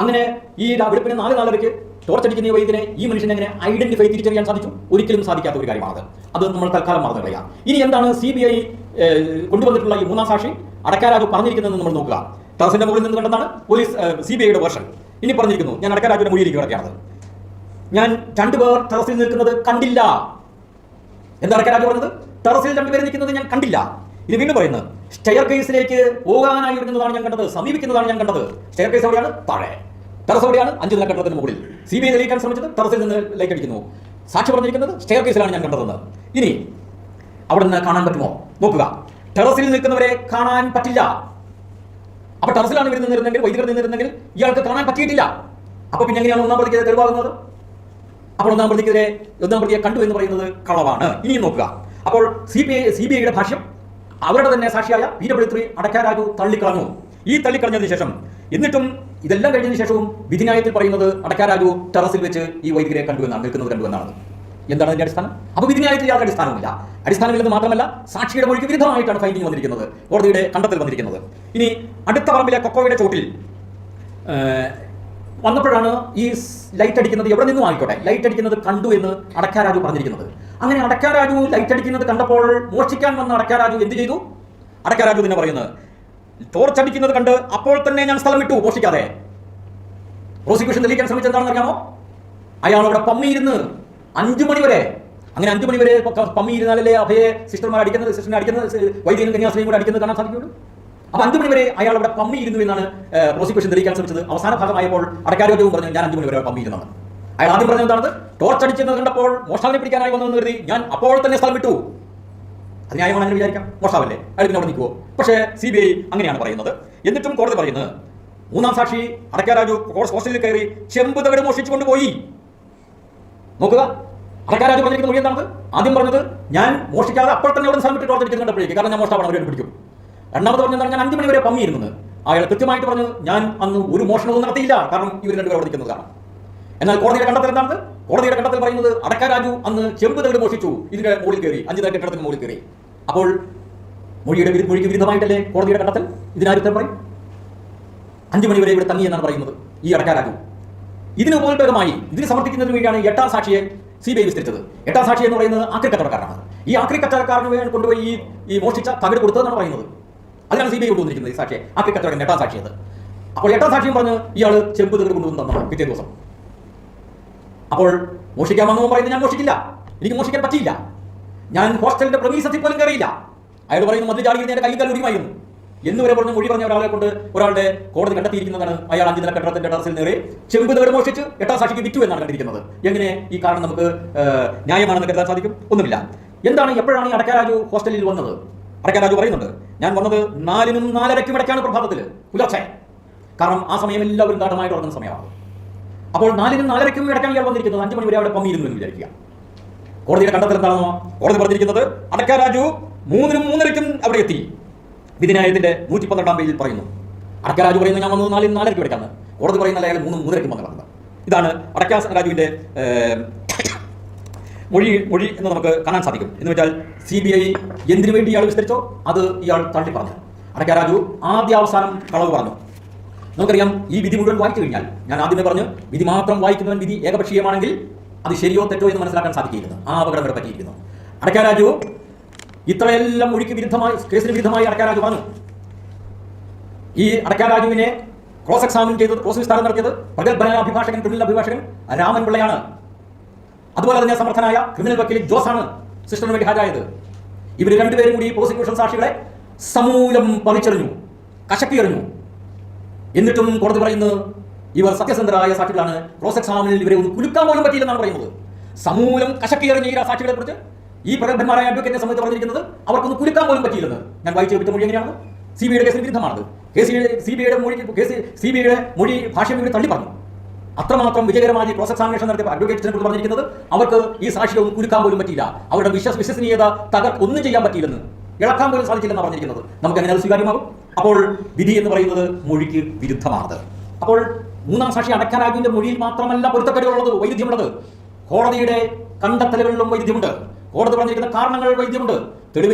അങ്ങനെ ഈ വെളുപ്പിന് 4:04 ടോർച്ചടിക്കുന്ന ഈ വൈദ്യനെ ഈ മനുഷ്യനെ എങ്ങനെ ഐഡന്റിഫൈ തിരിച്ചറിയാൻ സാധിച്ചു? ഒരിക്കലും സാധിക്കാത്ത ഒരു കാര്യമാണത്. അത് നമ്മൾ തൽക്കാലം മറന്നു കളയാം. ഇനി എന്താണ് CBI കൊണ്ടുവന്നിട്ടുള്ള ഈ മൂന്നാം സാക്ഷി അടക്ക രാജു പറഞ്ഞിരിക്കുന്നതെന്ന് നമ്മൾ നോക്കുക. ടെറസിന്റെ മുകളിൽ നിന്ന് കണ്ടെന്നാണ് പോലീസ് CBIയുടെ വേർഷൻ. ഇനി പറഞ്ഞിരിക്കുന്നു, ഞാൻ അടക്ക രാജുവിന്റെ മൊഴിയിരിക്കുകയാണ്, ഞാൻ 2 പേർ ടെറസിൽ നിൽക്കുന്നത് കണ്ടില്ല. എന്താ അടക്ക രാജു പറഞ്ഞത്? ടെറസിൽ 2 പേര് നിൽക്കുന്നത് ഞാൻ കണ്ടില്ല. ഇത് വീണ്ടും പറയുന്നത്, സ്റ്റെയർ കേസിലേക്ക് പോകാനായി ഒരുങ്ങുന്നതാണ് ഞാൻ കണ്ടത്, സമീപിക്കുന്നതാണ് ഞാൻ കണ്ടത്. സ്റ്റെയർ കേസ് എവിടെയാണ്? താഴെ. ടെറസ് എവിടെയാണ്? 5 നില കെട്ടിടത്തിന് മുകളിൽ. CBI തെളിയിക്കാൻ ശ്രമിച്ചത് ടെറസിൽ നിന്ന് ലൈറ്റ് അടിക്കുന്നു. സാക്ഷി പറഞ്ഞിരിക്കുന്നത് സ്റ്റെയർ കേസിലാണ് ഞാൻ കണ്ടതെന്ന്. ഇനി അവിടെ നിന്ന് കാണാൻ പറ്റുമോ? നോക്കുക. ടെറസിൽ നിൽക്കുന്നവരെ കാണാൻ പറ്റില്ല. അപ്പൊ ടെറസിലാണ് ഇവർ നിന്നിരുന്നെങ്കിൽ, വൈദികർ നിന്നിരുന്നെങ്കിൽ ഇയാൾക്ക് കാണാൻ പറ്റിയിട്ടില്ല. അപ്പൊ പിന്നെ എങ്ങനെയാണ് ഒന്നാം പ്രതിക്ക് തെളിവാകുന്നത്? അപ്പോൾ ഒന്നാം പ്രതിയെ കണ്ടു എന്ന് പറയുന്നത് കളവാണ്. ഇനിയും നോക്കുക. അപ്പോൾ CBIയുടെ ഭാഷ്യം അവരുടെ തന്നെ സാക്ഷിയായ PW3 അടക്ക രാജു തള്ളിക്കളഞ്ഞു. ഈ തള്ളിക്കളഞ്ഞതിന് ശേഷം, എന്നിട്ടും ഇതെല്ലാം കഴിഞ്ഞതിന് ശേഷവും വിധിന്യായത്തിൽ പറയുന്നത് അടക്ക രാജു ടെറസിൽ വെച്ച് ഈ വൈദികരെ നിൽക്കുന്നത് കണ്ടു എന്നാണ്. എന്താണ് അതിന്റെ അടിസ്ഥാനം? അപ്പോൾ വിധിന്യായത്തിൽ യാതൊരു അടിസ്ഥാനമില്ലെന്ന് മാത്രമല്ല, സാക്ഷിയുടെ മൊഴിക്ക് വിരുദ്ധമായിട്ടാണ് ഫൈൻഡിങ് വന്നിരിക്കുന്നത്, കോടതിയുടെ കണ്ടെത്തൽ വന്നിരിക്കുന്നത്. ഇനി അടുത്ത പറമ്പിലെ കൊക്കോയുടെ ചോട്ടിൽ വന്നപ്പോഴാണ് ഈ ലൈറ്റ് അടിക്കുന്നത്, എവിടെ നിന്നും ആയിക്കോട്ടെ, ലൈറ്റ് അടിക്കുന്നത് കണ്ടു എന്ന് അടക്ക രാജു പറഞ്ഞിരിക്കുന്നത്. അങ്ങനെ അടക്ക രാജു ലൈറ്റ് അടിക്കുന്നത് കണ്ടപ്പോൾ മോഷ്ടിക്കാൻ വന്ന അടക്ക രാജു എന്ത് ചെയ്തു? അടക്ക രാജു തന്നെ പറയുന്നത്, ടോർച്ച് അടിക്കുന്നത് കണ്ട് അപ്പോൾ തന്നെ ഞാൻ സ്ഥലം വിട്ടു മോഷ്ടിക്കാതെ. പ്രോസിക്യൂഷൻ തെളിയിക്കാൻ ശ്രമിച്ചത് എന്താണെന്ന് അറിയാമോ? അയാൾ അവിടെ പമ്മിയിരുന്ന് 5 മണി വരെ. അങ്ങനെ 5 മണി വരെ പമ്മിയിരുന്നാലല്ലേ അഭയെ സിസ്റ്ററിനെ അടിക്കുന്നത്, വൈദ്യനും കന്യാസ്ത്രീയും കൂടെ അടിക്കുന്നത് കാണാൻ സാധിക്കുള്ളൂ. അപ്പൊ 5 മണി വരെ അയാൾ അവിടെ പമ്മിയിരുന്നു എന്നാണ് പ്രോസിക്യൂഷൻ തെളിയിക്കാൻ ശ്രമിച്ചത്. അവസാന ഭാഗമായപ്പോൾ അടക്ക രാജുവും പറഞ്ഞു, ഞാൻ 5 മണി വരെ പമ്മിയിരുന്നത്. അയാൾ ആദ്യം പറഞ്ഞത് എന്താണ്? ടോർച്ച് അടിച്ചെന്ന് കണ്ടപ്പോൾ മോഷ്ടാവിനെ പിടിക്കാനായി വന്നതെന്ന് കരുതി ഞാൻ അപ്പോൾ തന്നെ സ്ഥലം വിട്ടു. അത് ന്യായമാണ് അങ്ങനെ വിചാരിക്കാം. മോഷ്ടാവല്ലേ, അയാൾ പിന്നെ അവിടെ നിൽക്കുമോ? പക്ഷേ CBI അങ്ങനെയാണ് പറയുന്നത്. എന്നിട്ടും കോടതി പറയുന്നത്, മൂന്നാം സാക്ഷി അടക്ക രാജു ഹോസ്റ്റലിൽ കയറി ചെമ്പ് തകട് മോഷിച്ചു കൊണ്ടുപോയി. നോക്കുക, അടക്ക രാജു പറഞ്ഞിരിക്കുന്ന മൊഴി എന്താണ്? ആദ്യം പറഞ്ഞത്, ഞാൻ മോഷ്ടിക്കാതെ അപ്പോൾ തന്നെ അവിടെ സ്ഥലം വിട്ട് ടോർച്ച് അടിച്ചത് കണ്ടപ്പോഴേക്ക്, കാരണം ഞാൻ മോഷ്ടാവാണ്, അവരെ പിടിക്കും. രണ്ടാമത് പറഞ്ഞതാണ്, ഞാൻ 5 മണി വരെ പമ്മിയിരുന്നത്. അയാൾ കൃത്യമായിട്ട് പറഞ്ഞു, ഞാൻ അന്ന് ഒരു മോഷണവും നടത്തിയില്ല, കാരണം ഇവർ 2 പേർ അവിടെ നിൽക്കുന്നത് കാരണം. എന്നാൽ കോടതിയുടെ കണ്ടെത്തൽ എന്താണ്? കോടതിയുടെ കണ്ടെത്തൽ പറയുന്നത്, അടക്ക രാജു അന്ന് ചെമ്പ് തകട് മോഷിച്ചു, ഇതിന്റെ മുകളിൽ കയറി, 5 നില കെട്ടിടത്തിന് മുകളിൽ കയറി. അപ്പോൾ മൊഴിക്ക് വിരുദ്ധമായിട്ടല്ലേ കോടതിയുടെ കണ്ടെത്തൽ? ഇതിനാരും പറയും 5 മണി വരെ ഇവിടെ തങ്ങി എന്നാണ് പറയുന്നത് ഈ അടക്ക രാജു. ഇതിന് ഉപോത്ബലകമായി ഇതിന് സമർത്ഥിക്കുന്നതിന് വേണ്ടിയാണ് 8ാം സാക്ഷിയെ CBI വിസ്തരിച്ചത്. 8ാം സാക്ഷി എന്ന് പറയുന്നത് ആക്രി കച്ചവടക്കാരനാണ്. ഈ ആക്രി കച്ചവടക്കാരന് കൊണ്ടുപോയി ഈ മോഷ്ടിച്ച തകട് കൊടുത്തതെന്നാണ് പറയുന്നത്. അതിനാണ് CBI കൊണ്ടുവന്നിരിക്കുന്നത് ഈ സാക്ഷിയെ, ആക്രി കച്ചവടം 8ാം സാക്ഷിയത്. അപ്പോൾ 8ാം സാക്ഷിയും പറഞ്ഞ് ഇയാൾ ചെമ്പ് തകട് കൊണ്ടുവന്ന് തന്നതാണ് പിറ്റേ ദിവസം. അപ്പോൾ മോഷിക്കാൻ വന്നവൻ പറയുന്നത്, ഞാൻ മോഷിക്കില്ല, എനിക്ക് മോഷിക്കാൻ പറ്റിയില്ല, ഞാൻ ഹോസ്റ്റലിന്റെ പ്രമീസത്തിൽ പോലും കയറിയില്ല. അയാൾ പറയുന്നു, മതിൽ ചാടിയിരുന്ന എന്റെ കൈകാൽ ഒടിയുമായിരുന്നു എന്ന് വരെ പറഞ്ഞ് മൊഴി പറഞ്ഞ ഒരാളെ കൊണ്ട് ഒരാളുടെ കോടതി കണ്ടെത്തിയിരിക്കുന്നതാണ് അയാൾ 5 നില കെട്ടിടത്തിന്റെ ടെറസിൽ നേരെ ചെമ്പ് തകട് മോഷിച്ച് 8ാം സാക്ഷിക്ക് വിറ്റു എന്നാണ് കണ്ടിരിക്കുന്നത്. എങ്ങനെ ഈ കാരണം നമുക്ക് ന്യായമാണെന്ന് കരുതാൻ സാധിക്കും? ഒന്നുമില്ല. എന്താണ്, എപ്പോഴാണ് ഈ അടക്ക രാജു ഹോസ്റ്റലിൽ വന്നത്? അടക്ക രാജു പറയുന്നുണ്ട്, ഞാൻ വന്നത് 4-നും 4:30 ഇടയ്ക്കാണ് പ്രഭാതത്തിൽ, പുലർച്ചെ. കാരണം ആ സമയം എല്ലാവരും ഗാഠമായിട്ട് ഉറങ്ങുന്ന സമയമാണ്. അപ്പോൾ 4-നും 4:30ക്കും ഇടയ്ക്കാണ് ഇയാൾ വന്നിരിക്കുന്നത്. 5 മണി വരെ അവിടെ പമ്മിയിരുന്നു എന്ന് വിചാരിക്കുക. കോടതിയുടെ കണ്ടെത്തൽ എന്താണെന്നോ? കോടതി പറഞ്ഞിരിക്കുന്നത് അടക്ക രാജു 3-നും 3:30ക്കും അവിടെ എത്തി. വിധിന്യായത്തിന്റെ 112 പേജിൽ പറയുന്നു. അടക്ക രാജു പറയുന്നത് ഞാൻ വന്നത് 4-നും 4:30ക്കും ഇടയ്ക്കാണ്. കോടതി പറയുന്നത് അയാൾ 3-നും 3:30ക്കും വന്നത്. ഇതാണ് അടക്ക രാജുവിന്റെ മൊഴി എന്ന് നമുക്ക് കാണാൻ സാധിക്കും. എന്ന് വെച്ചാൽ CBI എന്തിനു വേണ്ടി ഇയാൾ വിസ്തരിച്ചോ അത് ഇയാൾ തള്ളി പറഞ്ഞു. അടക്ക രാജു ആദ്യാവസാനം കളവ് പറഞ്ഞു. നമുക്കറിയാം, ഈ വിധി മുഴുവൻ വായിച്ചു കഴിഞ്ഞാൽ, ഞാൻ ആദ്യമേ പറഞ്ഞു, വിധി മാത്രം വായിക്കുന്നവൻ വിധി ഏകപക്ഷീയമാണെങ്കിൽ അത് ശരിയോ തെറ്റോ എന്ന് മനസ്സിലാക്കാൻ സാധിക്കിയിരുന്നു. ആ അപകടം ഇവിടെ പറ്റിയിരിക്കുന്നു. അടക്ക രാജു ഇത്രയെല്ലാം മൊഴിക്ക് വിരുദ്ധമായി, കേസിന് വിരുദ്ധമായി അടക്ക രാജു പറഞ്ഞു. ഈ അടക്ക രാജുവിനെ ക്രോസ് എക്സാമിൻ ചെയ്തത്, ക്രോസ് വിസ്താരം നടത്തിയത് പ്രഗത്ഭനായ അഭിഭാഷകൻ, ക്രിമിനൽ അഭിഭാഷകൻ രാമൻപിള്ളയാണ്. അതുപോലെ തന്നെ സമർത്ഥനായ ക്രിമിനൽ വക്കീൽ ജോസാണ് സിസ്റ്ററിന് വേണ്ടി ഹാജരായത്. ഇവർ രണ്ടുപേരും കൂടി പ്രോസിക്യൂഷൻ സാക്ഷികളെ സമൂലം പറിച്ചെറിഞ്ഞു, കശക്കിയെറിഞ്ഞു. എന്നിട്ടും കോടതി പറയുന്നത് ഇവർ സത്യസന്ധരായ സാക്ഷികളാണ്, ക്രോസ് എക്സാമിനിൽ ഇവരെ ഒന്ന് കുലുക്കാൻ പോലും പറ്റിയില്ലെന്നാണ് പറയുന്നത്. സമൂലം കശക്കിയെറിഞ്ഞ ഈ സാക്ഷികളെ കുറിച്ച് ഈ പ്രഗത്ഭന്മാരായ അഡ്വക്കേറ്റിനെ സംബന്ധിച്ച് പറഞ്ഞിരിക്കുന്നത് അവർക്കൊന്ന് കുലുക്കാൻ പോലും പറ്റിയില്ലെന്ന്. ഞാൻ വായിച്ചു വിട്ട മൊഴി എങ്ങനെയാണ്? CBIയുടെ കേസിന് വിരുദ്ധമാണത്. CBIയുടെ മൊഴി ഭാഷ്യം ഇവർ തള്ളി പറഞ്ഞു. അത്രമാത്രം വിജയകരമായി ക്രോസ് എക്സാമിനേഷൻ നടത്തിയ അഡ്വക്കേറ്റ്സിനെ കുറിച്ച് പറഞ്ഞിരിക്കുന്നത് അവർക്ക് ഈ സാക്ഷിയെ ഒന്ന് കുലുക്കാൻ പോലും പറ്റിയില്ല, അവരുടെ വിശ്വസനീയത ഒന്നും ചെയ്യാൻ പറ്റിയില്ലെന്ന്, ഇളക്കാൻ പോലും സാധിച്ചില്ലെന്നാണ് പറഞ്ഞിരിക്കുന്നത്. നമുക്ക് എങ്ങനെ അത് സ്വീകാര്യമാകും? അപ്പോൾ വിധി എന്ന് പറയുന്നത് മൊഴിക്ക് വിരുദ്ധമാണത്. അപ്പോൾ മൂന്നാം സാക്ഷി അടക്ക രാജുവിന്റെ മൊഴിയിൽ മാത്രമല്ല പൊരുത്തക്കേടുകളുള്ളത്, വൈരുദ്ധ്യമുള്ളത്. കോടതിയുടെ കണ്ടെത്തലുകളിലും വൈരുദ്ധ്യമുണ്ട്. കോടതി പറഞ്ഞിരിക്കുന്ന കാരണങ്ങൾ വൈരുദ്ധ്യമുണ്ട്.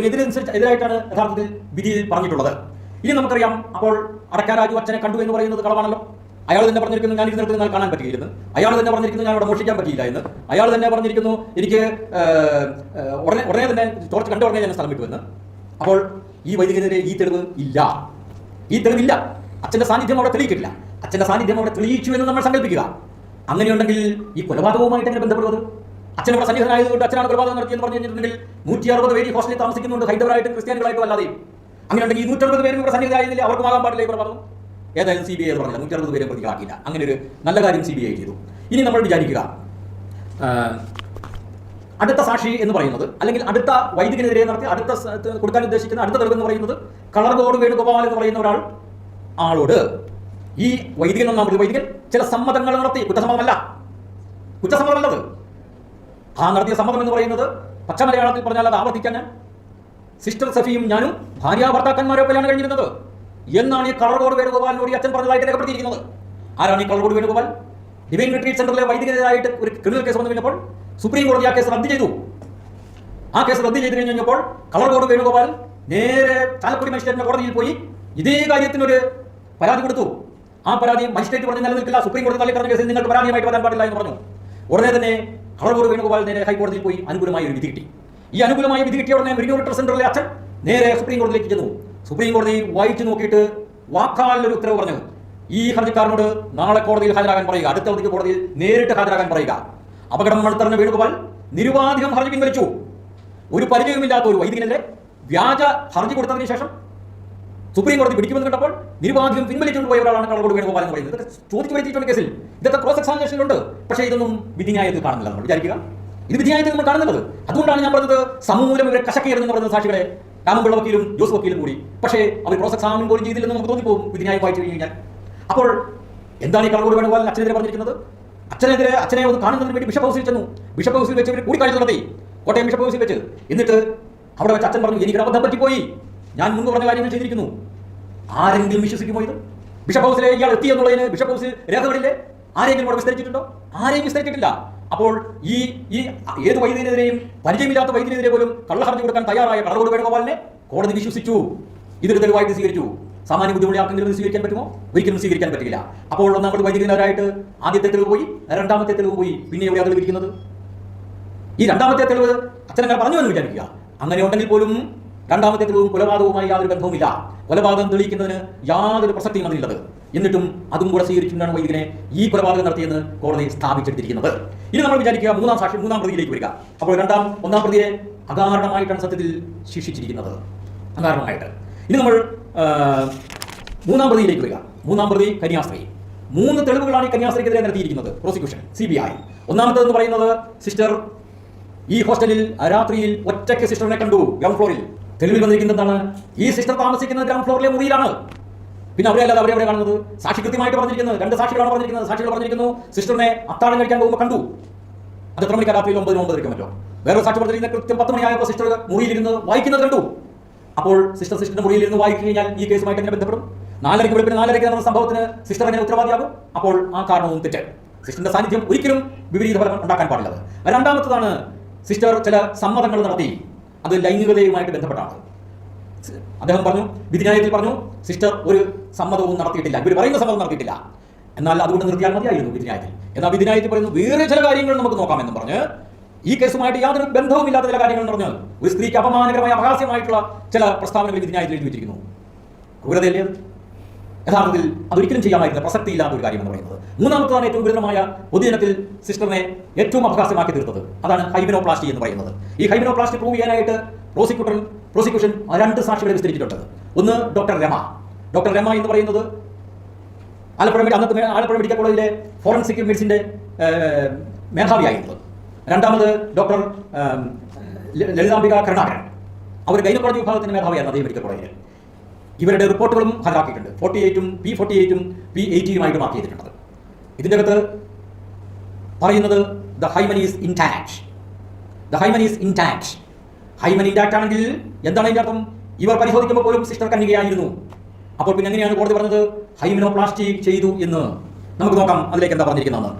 എതിരായിട്ടാണ് യഥാർത്ഥത്തിൽ വിധിയിൽ പറഞ്ഞിട്ടുള്ളത്. ഇനി നമുക്കറിയാം, അപ്പോൾ അടക്ക രാജു അച്ഛനെ കണ്ടു എന്ന് പറയുന്നത് കളവാണല്ലോ. അയാൾ തന്നെ പറഞ്ഞിരിക്കുന്നു ഞാൻ ഇരുന്നിടത്ത് നിങ്ങൾ കാണാൻ പറ്റിയിരുന്നു. അയാൾ തന്നെ പറഞ്ഞിരിക്കുന്നു ഞാൻ അവിടെ മോഷിക്കാൻ പറ്റിയില്ല എന്ന്. അയാൾ തന്നെ പറഞ്ഞിരിക്കുന്നു എനിക്ക് ഉടനെ തന്നെ കണ്ട ഉടനെ ഞാൻ സ്ഥലം വിട്ടുവെന്ന്. അപ്പോൾ ഈ വൈദികനെതിരെ ഈ തെളിവ് ഇല്ല, ഈ തെളിവില്ല. അച്ഛന്റെ സാന്നിധ്യം അവിടെ തെളിയിക്കില്ല. അച്ഛന്റെ സാന്നിധ്യം അവിടെ തെളിയിച്ചു എന്ന് നമ്മൾ സങ്കല്പിക്കുക. അങ്ങനെയുണ്ടെങ്കിൽ ഈ കൊലപാതകവുമായിട്ട് എങ്ങനെ ബന്ധപ്പെടുന്നത്? അച്ഛൻ ഇവിടെ സന്നിഹിതനായതുകൊണ്ട് അച്ഛനാണ് കൊലപാതകം നടത്തിയെന്ന് പറഞ്ഞു കഴിഞ്ഞിട്ടുണ്ടെങ്കിൽ 160 പേര് ഹോസ്റ്റലിൽ താമസിക്കുന്നുണ്ട്, ഹൈദരാബാദായിട്ടും ക്രിസ്ത്യാനികളായിട്ടും അല്ലാതെയും. അങ്ങനെയുണ്ടെങ്കിൽ ഈ 160 പേരും ഇവിടെ സന്നിഹിതരായിരുന്നില്ല, അവർക്കും ആകാൻ പാടില്ല കൊലപാതകം. ഏതായാലും CBI അത് പറഞ്ഞില്ല, 160 പേരെ പ്രതികളാക്കിയില്ല. അങ്ങനെ ഒരു നല്ല കാര്യം CBI ചെയ്തു. ഇനി നമ്മൾ വിചാരിക്കുക, അടുത്ത സാക്ഷി എന്ന് പറയുന്നത്, അല്ലെങ്കിൽ അടുത്ത വൈദികനെതിരെ നടത്തി അടുത്ത കൊടുക്കാൻ ഉദ്ദേശിക്കുന്ന അടുത്ത തെളിവ് എന്ന് പറയുന്നത് കളർകോട് വേണുഗോപാൽ എന്ന് പറയുന്ന ആളോട് ഈ വൈദികൻ, ഒന്നാമത് വൈദികൻ ചില സമ്മതങ്ങൾ നടത്തി. കുറ്റസമ്മതമല്ലത്. ആ നടത്തിയ സമ്മതം എന്ന് പറയുന്നത് പച്ച മലയാളത്തിൽ പറഞ്ഞാൽ അത് ആവർത്തിക്കാൻ ഞാൻ, സിസ്റ്റർ സഫിയും ഞാനും ഭാര്യ ഭർത്താക്കന്മാരെ പോലെയാണ് കഴിഞ്ഞിരുന്നത് എന്നാണ് ഈ കളർകോട് വേണുഗോപാലിനോട് ഈ അച്ഛൻ പറഞ്ഞതായിട്ട് രേഖപ്പെടുത്തിയിരിക്കുന്നത്. ആരാണ് ഈ കളർകോട് വേണുഗോപാൽ? ഡിവൈൻ റിട്രീറ്റ് സെന്ററിലെ വൈദികനെതിരായിട്ട് ഒരു ക്രിമിനൽ കേസ് വന്നു കഴിഞ്ഞപ്പോൾ സുപ്രീം കോടതി ആ കേസ് റദ്ദ് ചെയ്തു. ആ കേസ് റദ്ദ് ചെയ്ത് കഴിഞ്ഞപ്പോൾ കളർകോട് വേണുഗോപാൽ നേരെ ചാലക്കുടി മജിസ്ട്രേറ്റിന്റെ കോടതിയിൽ പോയി ഇതേ കാര്യത്തിനൊരു പരാതി കൊടുത്തു. ആ പരാതി മജിസ്ട്രേറ്റ് പറഞ്ഞ് നിലനിൽക്കില്ല, സുപ്രീം കോടതി തള്ളിക്കളഞ്ഞ കേസിൽ നിങ്ങൾക്ക് പരാതിയുമായിട്ട് വരാൻ പാടില്ല എന്ന് പറഞ്ഞു. ഉടനെ തന്നെ കളർകോട് വേണുഗോപാൽ നേരെ ഹൈക്കോടതിയിൽ പോയി അനുകൂലമായ ഒരു വിധി കിട്ടി. ഈ അനുകൂലമായ വിധി കിട്ടിയ ഉടനെ മെഡിക്കൽ റിട്രീറ്റ് സെന്ററിലെ അച്ഛൻ നേരെ സുപ്രീം കോടതിയിലേക്ക് ചെന്നു. സുപ്രീം കോടതി വായിച്ചു നോക്കിയിട്ട് വാക്കാലൊരു ഉത്തരവ് പറഞ്ഞു, ഈ ഹർജിക്കാരനോട് നാളെ കോടതിയിൽ ഹാജരാകാൻ പറയുക, അടുത്ത അവധിക്ക് കോടതിയിൽ നേരിട്ട് ഹാജരാകാൻ പറയുക. അപകടം അടുത്തറിഞ്ഞ വേണുഗോപാൽ നിരുപാധികം ഹർജി പിൻവലിച്ചു. ഒരു പരിചയമില്ലാത്ത ഒരു വൈദികനെതിരെ വ്യാജ ഹർജി കൊടുത്തതിന് ശേഷം സുപ്രീം കോടതി പിടിക്കുമെന്ന് കണ്ടപ്പോൾ നിരുപാധികം പിൻവലിച്ചുകൊണ്ട് പോയ ഒരാളാണ് കളർകോട് വേണുഗോപാൽ എന്ന് പറയുന്നത്. ഇതൊക്കെ ചോദിച്ചു വരുത്തിയിട്ടുള്ള കേസിൽ ഇതൊക്കെ ക്രോസ് എക്സാമിനേഷനിലുണ്ട്. പക്ഷേ ഇതൊന്നും വിധിന്യായത്തിൽ കാണുന്നില്ല. നമ്മൾ വിചാരിക്കുക ഇത് വിധിന്യായത്തിൽ നമ്മൾ കാണുന്നത്. അതുകൊണ്ടാണ് ഞാൻ പറഞ്ഞത് സമൂലം ഇവരെ കശക്കിയെറിഞ്ഞെന്ന് പറയുന്ന സാക്ഷികളെ രാമൻപിള്ള വക്കീലും ജോസ് വക്കീലും കൂടി. പക്ഷേ അവർ ക്രോസ് എക്സാമിൻ പോലും ചെയ്തില്ലെന്ന് നമുക്ക് തോന്നിപ്പോകും വിധിന്യായം വായിച്ചു കഴിഞ്ഞാൽ. അപ്പോൾ എന്താണ് ഈ കളർകോട് വേണുഗോപാൽ അച്ഛനെതിരെ പറഞ്ഞിരിക്കുന്നത്? അച്ഛനെ ഒന്ന് കാണുന്നതിന് വേണ്ടി ബിഷപ്പ് ഹൗസിൽ ചെന്നു. ബിഷപ്പ് ഹൗസിൽ വെച്ച് ഇവർ കൂടിക്കാഴ്ച നടത്തി, കോട്ടയം ബിഷപ്പ് ഹൗസിൽ വെച്ച്. എന്നിട്ട് അവിടെ വെച്ച് അച്ഛൻ പറഞ്ഞു, എനിക്ക് അബദ്ധം പറ്റിപ്പോയി, ഞാൻ മുൻപ് പറഞ്ഞ കാര്യങ്ങൾ ചെയ്തിരിക്കുന്നു. ആരെങ്കിലും വിശ്വസിക്കുമോ ഇത്? ബിഷപ്പ് ഹൗസിലെ ഇയാൾ എത്തി എന്നുള്ളതിന് ബിഷപ്പ് ഹൗസിൽ രേഖകളിലെ ആരെങ്കിലും അവിടെ വിസ്തരിച്ചിട്ടുണ്ടോ? ആരെയും വിസ്തരിച്ചിട്ടില്ല. അപ്പോൾ ഈ ഏത് വൈദ്യുതിനെതിരെയും പരിചയമില്ലാത്ത വൈദ്യുതിനെതിരെ പോലും കള്ളഹർജി കൊടുക്കാൻ തയ്യാറായ കളർകോട് വേണുഗോപാലിനെ കോടതി വിശ്വസിച്ചു, ഇതൊരു തെളിവായിട്ട് സ്വീകരിച്ചു. സാമാന്യ ബുദ്ധിമുള്ള ആർക്കെങ്കിലും സ്വീകരിക്കാൻ പറ്റുമോ? ഒരിക്കലും സ്വീകരിക്കാൻ പറ്റില്ല. അപ്പോൾ ഒന്നാമത് വൈദികനായിട്ട് ആദ്യത്തെ തെളിവ് പോയി, രണ്ടാമത്തെ തെളിവ് പോയി, പിന്നെ എവിടെ തെളിവ് ഇരിക്കുന്നത്? ഈ രണ്ടാമത്തെ തെളിവ് അച്ഛനങ്ങനെ പറഞ്ഞു എന്ന് വിചാരിക്കുക. അങ്ങനെ ഉണ്ടെങ്കിൽ പോലും രണ്ടാമത്തെ തെളിവും കൊലപാതകവുമായി യാതൊരു ബന്ധവുമില്ല. കൊലപാതകം തെളിയിക്കുന്നതിന് യാതൊരു പ്രസക്തിയും അതിനുള്ളത്. എന്നിട്ടും അതും കൂടെ സ്വീകരിച്ചുകൊണ്ടാണ് വൈദികനെ ഈ കൊലപാതകം നടത്തിയെന്ന് കോടതി സ്ഥാപിച്ചെടുത്തിരിക്കുന്നത്. ഇനി നമ്മൾ വിചാരിക്കുക, മൂന്നാം പ്രതിയിലേക്ക് വരിക. അപ്പോൾ ഒന്നാം പ്രതിയെ അകാരണമായിട്ടാണ് സത്യത്തിൽ ശിക്ഷിച്ചിരിക്കുന്നത്, അകാരണമായിട്ട്. ഇനി നമ്മൾ മൂന്നാം പ്രതിയിലേക്ക് വരിക. മൂന്നാം പ്രതി കന്യാസ്ത്രീ. 3 തെളിവുകളാണ് ഈ കന്യാസ്ത്രീക്കെതിരെ നടത്തിയിരിക്കുന്നത് പ്രോസിക്യൂഷൻ, CBI. ഒന്നാമത്തേതെന്ന് പറയുന്നത് സിസ്റ്റർ ഈ ഹോസ്റ്റലിൽ രാത്രിയിൽ ഒറ്റയ്ക്ക് സിസ്റ്ററിനെ കണ്ടു ഗ്രൗണ്ട് ഫ്ലോറിൽ. തെളിവിൽ വന്നിരിക്കുന്നത് എന്താണ്? ഈ സിസ്റ്റർ താമസിക്കുന്നത് ഗ്രൗണ്ട് ഫ്ലോറിലെ മുറിയിലാണ്. പിന്നെ അവരെയല്ലാതെ അവരെ കാണുന്നത് സാക്ഷി കൃത്യമായിട്ട് പറഞ്ഞിരിക്കുന്നത് 2 സാക്ഷികളാണ് പറഞ്ഞിരിക്കുന്നത്. സാക്ഷികൾ പറഞ്ഞിരിക്കുന്നു സിസ്റ്ററിനെ അത്താഴം കഴിക്കാൻ പോകുമ്പോൾ കണ്ടു. അത് എത്ര മണിക്കാ? രാത്രി 9 മറ്റോ. വേറൊരു സാക്ഷി പറഞ്ഞിരിക്കുന്ന കൃത്യം 10 മണിയായപ്പോൾ സിസ്റ്റർ മുറിയിലിരുന്ന് വായിക്കുന്നത് കണ്ടു. അപ്പോൾ സിസ്റ്ററിന്റെ മുറിയിലിരുന്ന് വായിച്ചു കഴിഞ്ഞാൽ ഈ കേസുമായിട്ട് എങ്ങനെ ബന്ധപ്പെടും? 4:30 വെളുപ്പിന് 4:30 നടന്ന സംഭവത്തിന് സിസ്റ്റർ എങ്ങനെ ഉത്തരവാദിയാകും? അപ്പോൾ ആ കാരണവും തെറ്റ്. സിസ്റ്ററിന്റെ സാന്നിധ്യം ഒരിക്കലും വിപരീത ഫലം ഉണ്ടാക്കാൻ പാടില്ലത്. രണ്ടാമത്തതാണ്, സിസ്റ്റർ ചില സമ്മതങ്ങൾ നടത്തി. അത് ലൈംഗികതയുമായിട്ട് ബന്ധപ്പെട്ടാണ്. അദ്ദേഹം പറഞ്ഞു, വിധിന്യായത്തിൽ പറഞ്ഞു, സിസ്റ്റർ ഒരു സമ്മതവും നടത്തിയിട്ടില്ല, ഇവർ പറയുന്ന സമ്മതം നടത്തിയിട്ടില്ല, എന്നാൽ അതുകൊണ്ട് നിർത്തിയാൽ മതിയായിരുന്നു വിധിന്യായത്തിൽ. എന്നാൽ വിധിന്യായത്തിൽ പറയുന്നു വേറെ ചില കാര്യങ്ങൾ നമുക്ക് നോക്കാമെന്നും പറഞ്ഞ് ഈ കേസുമായിട്ട് യാതൊരു ബന്ധവുമില്ലാത്ത ചില കാര്യങ്ങൾ പറഞ്ഞ് ഒരു സ്ത്രീക്ക് അപമാനകരമായ അപഹാസ്യമായിട്ടുള്ള ചില പ്രസ്താവനകൾ വിധിന്യായത്തിൽ എഴുതി വെച്ചിരിക്കുന്നു. ക്രൂരതയല്ലേ? യഥാർത്ഥത്തിൽ അതൊരിക്കലും ചെയ്യാമായിരുന്ന പ്രസക്തിയില്ലാത്ത ഒരു കാര്യം എന്ന് പറയുന്നത്. മൂന്നാമത്തതാണ് ഏറ്റവും ഗുരുതരമായ പൊതുജനത്തിൽ സിസ്റ്ററിനെ ഏറ്റവും അപഹാസ്യമാക്കി തീർത്തത്. അതാണ് ഹൈമിനോപ്ലാസ്റ്റി എന്ന് പറയുന്നത്. ഈ ഹൈമിനോപ്ലാസ്റ്റി പ്രൂവ് ചെയ്യാനായിട്ട് പ്രോസിക്യൂഷൻ 2 സാക്ഷികളെ വിസ്തരിച്ചിട്ടുണ്ട്. ഒന്ന് ഡോക്ടർ രമ. ഡോക്ടർ രമ എന്ന് പറയുന്നത് അന്നത്തെ ആലപ്പുഴ മെഡിക്കൽ കോളേജിലെ ഫോറൻസിക് മെഡിസിന്റെ മേധാവിയായിരുന്നത്. രണ്ടാമത് ഡോക്ടർ ലളിതാംബിക കരുണാകരൻ, അവർ ഗൈനക്കോളജി വിഭാഗത്തിന്റെ മേധാവിയായിരുന്നു അതേ മെഡിക്കൽ കോളേജിൽ. ഇവരുടെ റിപ്പോർട്ടുകളും ഹാജരാക്കിയിട്ടുണ്ട്. 48-ഉം P48-ഉം P80-യുമായിട്ട് മാർക്ക് ചെയ്തിട്ടുണ്ട്. ഇതിൻ്റെ അകത്ത് പറയുന്നത് the hymen is intact. The hymen is intact. Hymen intact ആണെങ്കിൽ എന്താണ് അതിൻ്റെ അർത്ഥം? ഇവർ പരിശോധിക്കുമ്പോൾ പോലും സിസ്റ്റർ കന്യകയായിരുന്നു. അപ്പോൾ പിന്നെ എങ്ങനെയാണ് കോടതി പറഞ്ഞത് ഹൈമിനോപ്ലാസ്റ്റി ചെയ്തു എന്ന്? നമുക്ക് നോക്കാം അതിലേക്ക് എന്താ പറഞ്ഞിരിക്കുന്നതെന്ന്.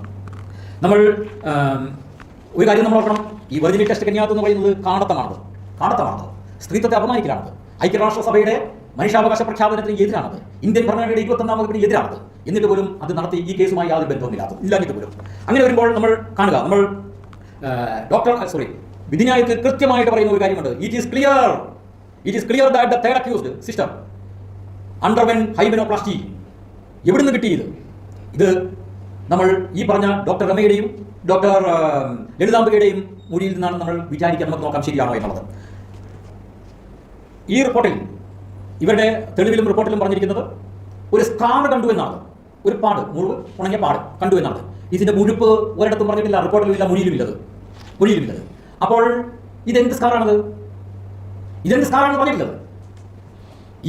നമ്മൾ ഒരു കാര്യം നമ്മൾ ഓർക്കണം, ഈ വെർജിനി ടെസ്റ്റ് കന്യാത്വം എന്ന് പറയുന്നത് കാടത്തമാണത്. സ്ത്രീത്വത്തെ അപമാനിക്കലാണത്. ഐക്യരാഷ്ട്രസഭയുടെ മനുഷ്യാവകാശ പ്രഖ്യാപനത്തിന് എതിരാണത്. ഇന്ത്യൻ ഭരണഘടനയുടെ 21-ാം വകുപ്പിന് എതിരാണത്. എന്നിട്ട് പോലും അത് നടത്തി ഈ കേസുമായി യാതൊരു ബന്ധവുമില്ലാഞ്ഞിട്ട് പോലും. അങ്ങനെ വരുമ്പോൾ നമ്മൾ കാണുക, നമ്മൾ വിധിന്യായത്തിൽ കൃത്യമായിട്ട് പറയുന്ന ഒരു കാര്യമുണ്ട്. It is clear that the third accused sister underwent hymenoplasty. എവിടുന്ന് കിട്ടി ഇത്? നമ്മൾ ഈ പറഞ്ഞ ഡോക്ടർ രമയുടെയും ഡോക്ടർ ലളിതാംബികയുടെയും മൊഴിയിൽ നിന്നാണ് നമ്മൾ വിചാരിക്കാൻ. നമുക്ക് നോക്കാം ശരിയാണോ എന്നുള്ളത്. ഈ റിപ്പോർട്ടിൽ, ഇവരുടെ തെളിവിലും റിപ്പോർട്ടിലും പറഞ്ഞിരിക്കുന്നത് ഒരു സ്കാർ കണ്ടു എന്നാണ്. ഒരു പാട്, മുറിവ്, ഉണങ്ങിയ പാട് കണ്ടു എന്നാണ്. ഇതിന്റെ മുഴുപ്പ് ഒരിടത്തും പറഞ്ഞിട്ടില്ല, റിപ്പോർട്ടിലും ഇല്ല, മൊഴിയിലുമില്ലത്. അപ്പോൾ ഇതെന്ത് സ്കാറാണത്? പറഞ്ഞിട്ടുള്ളത്.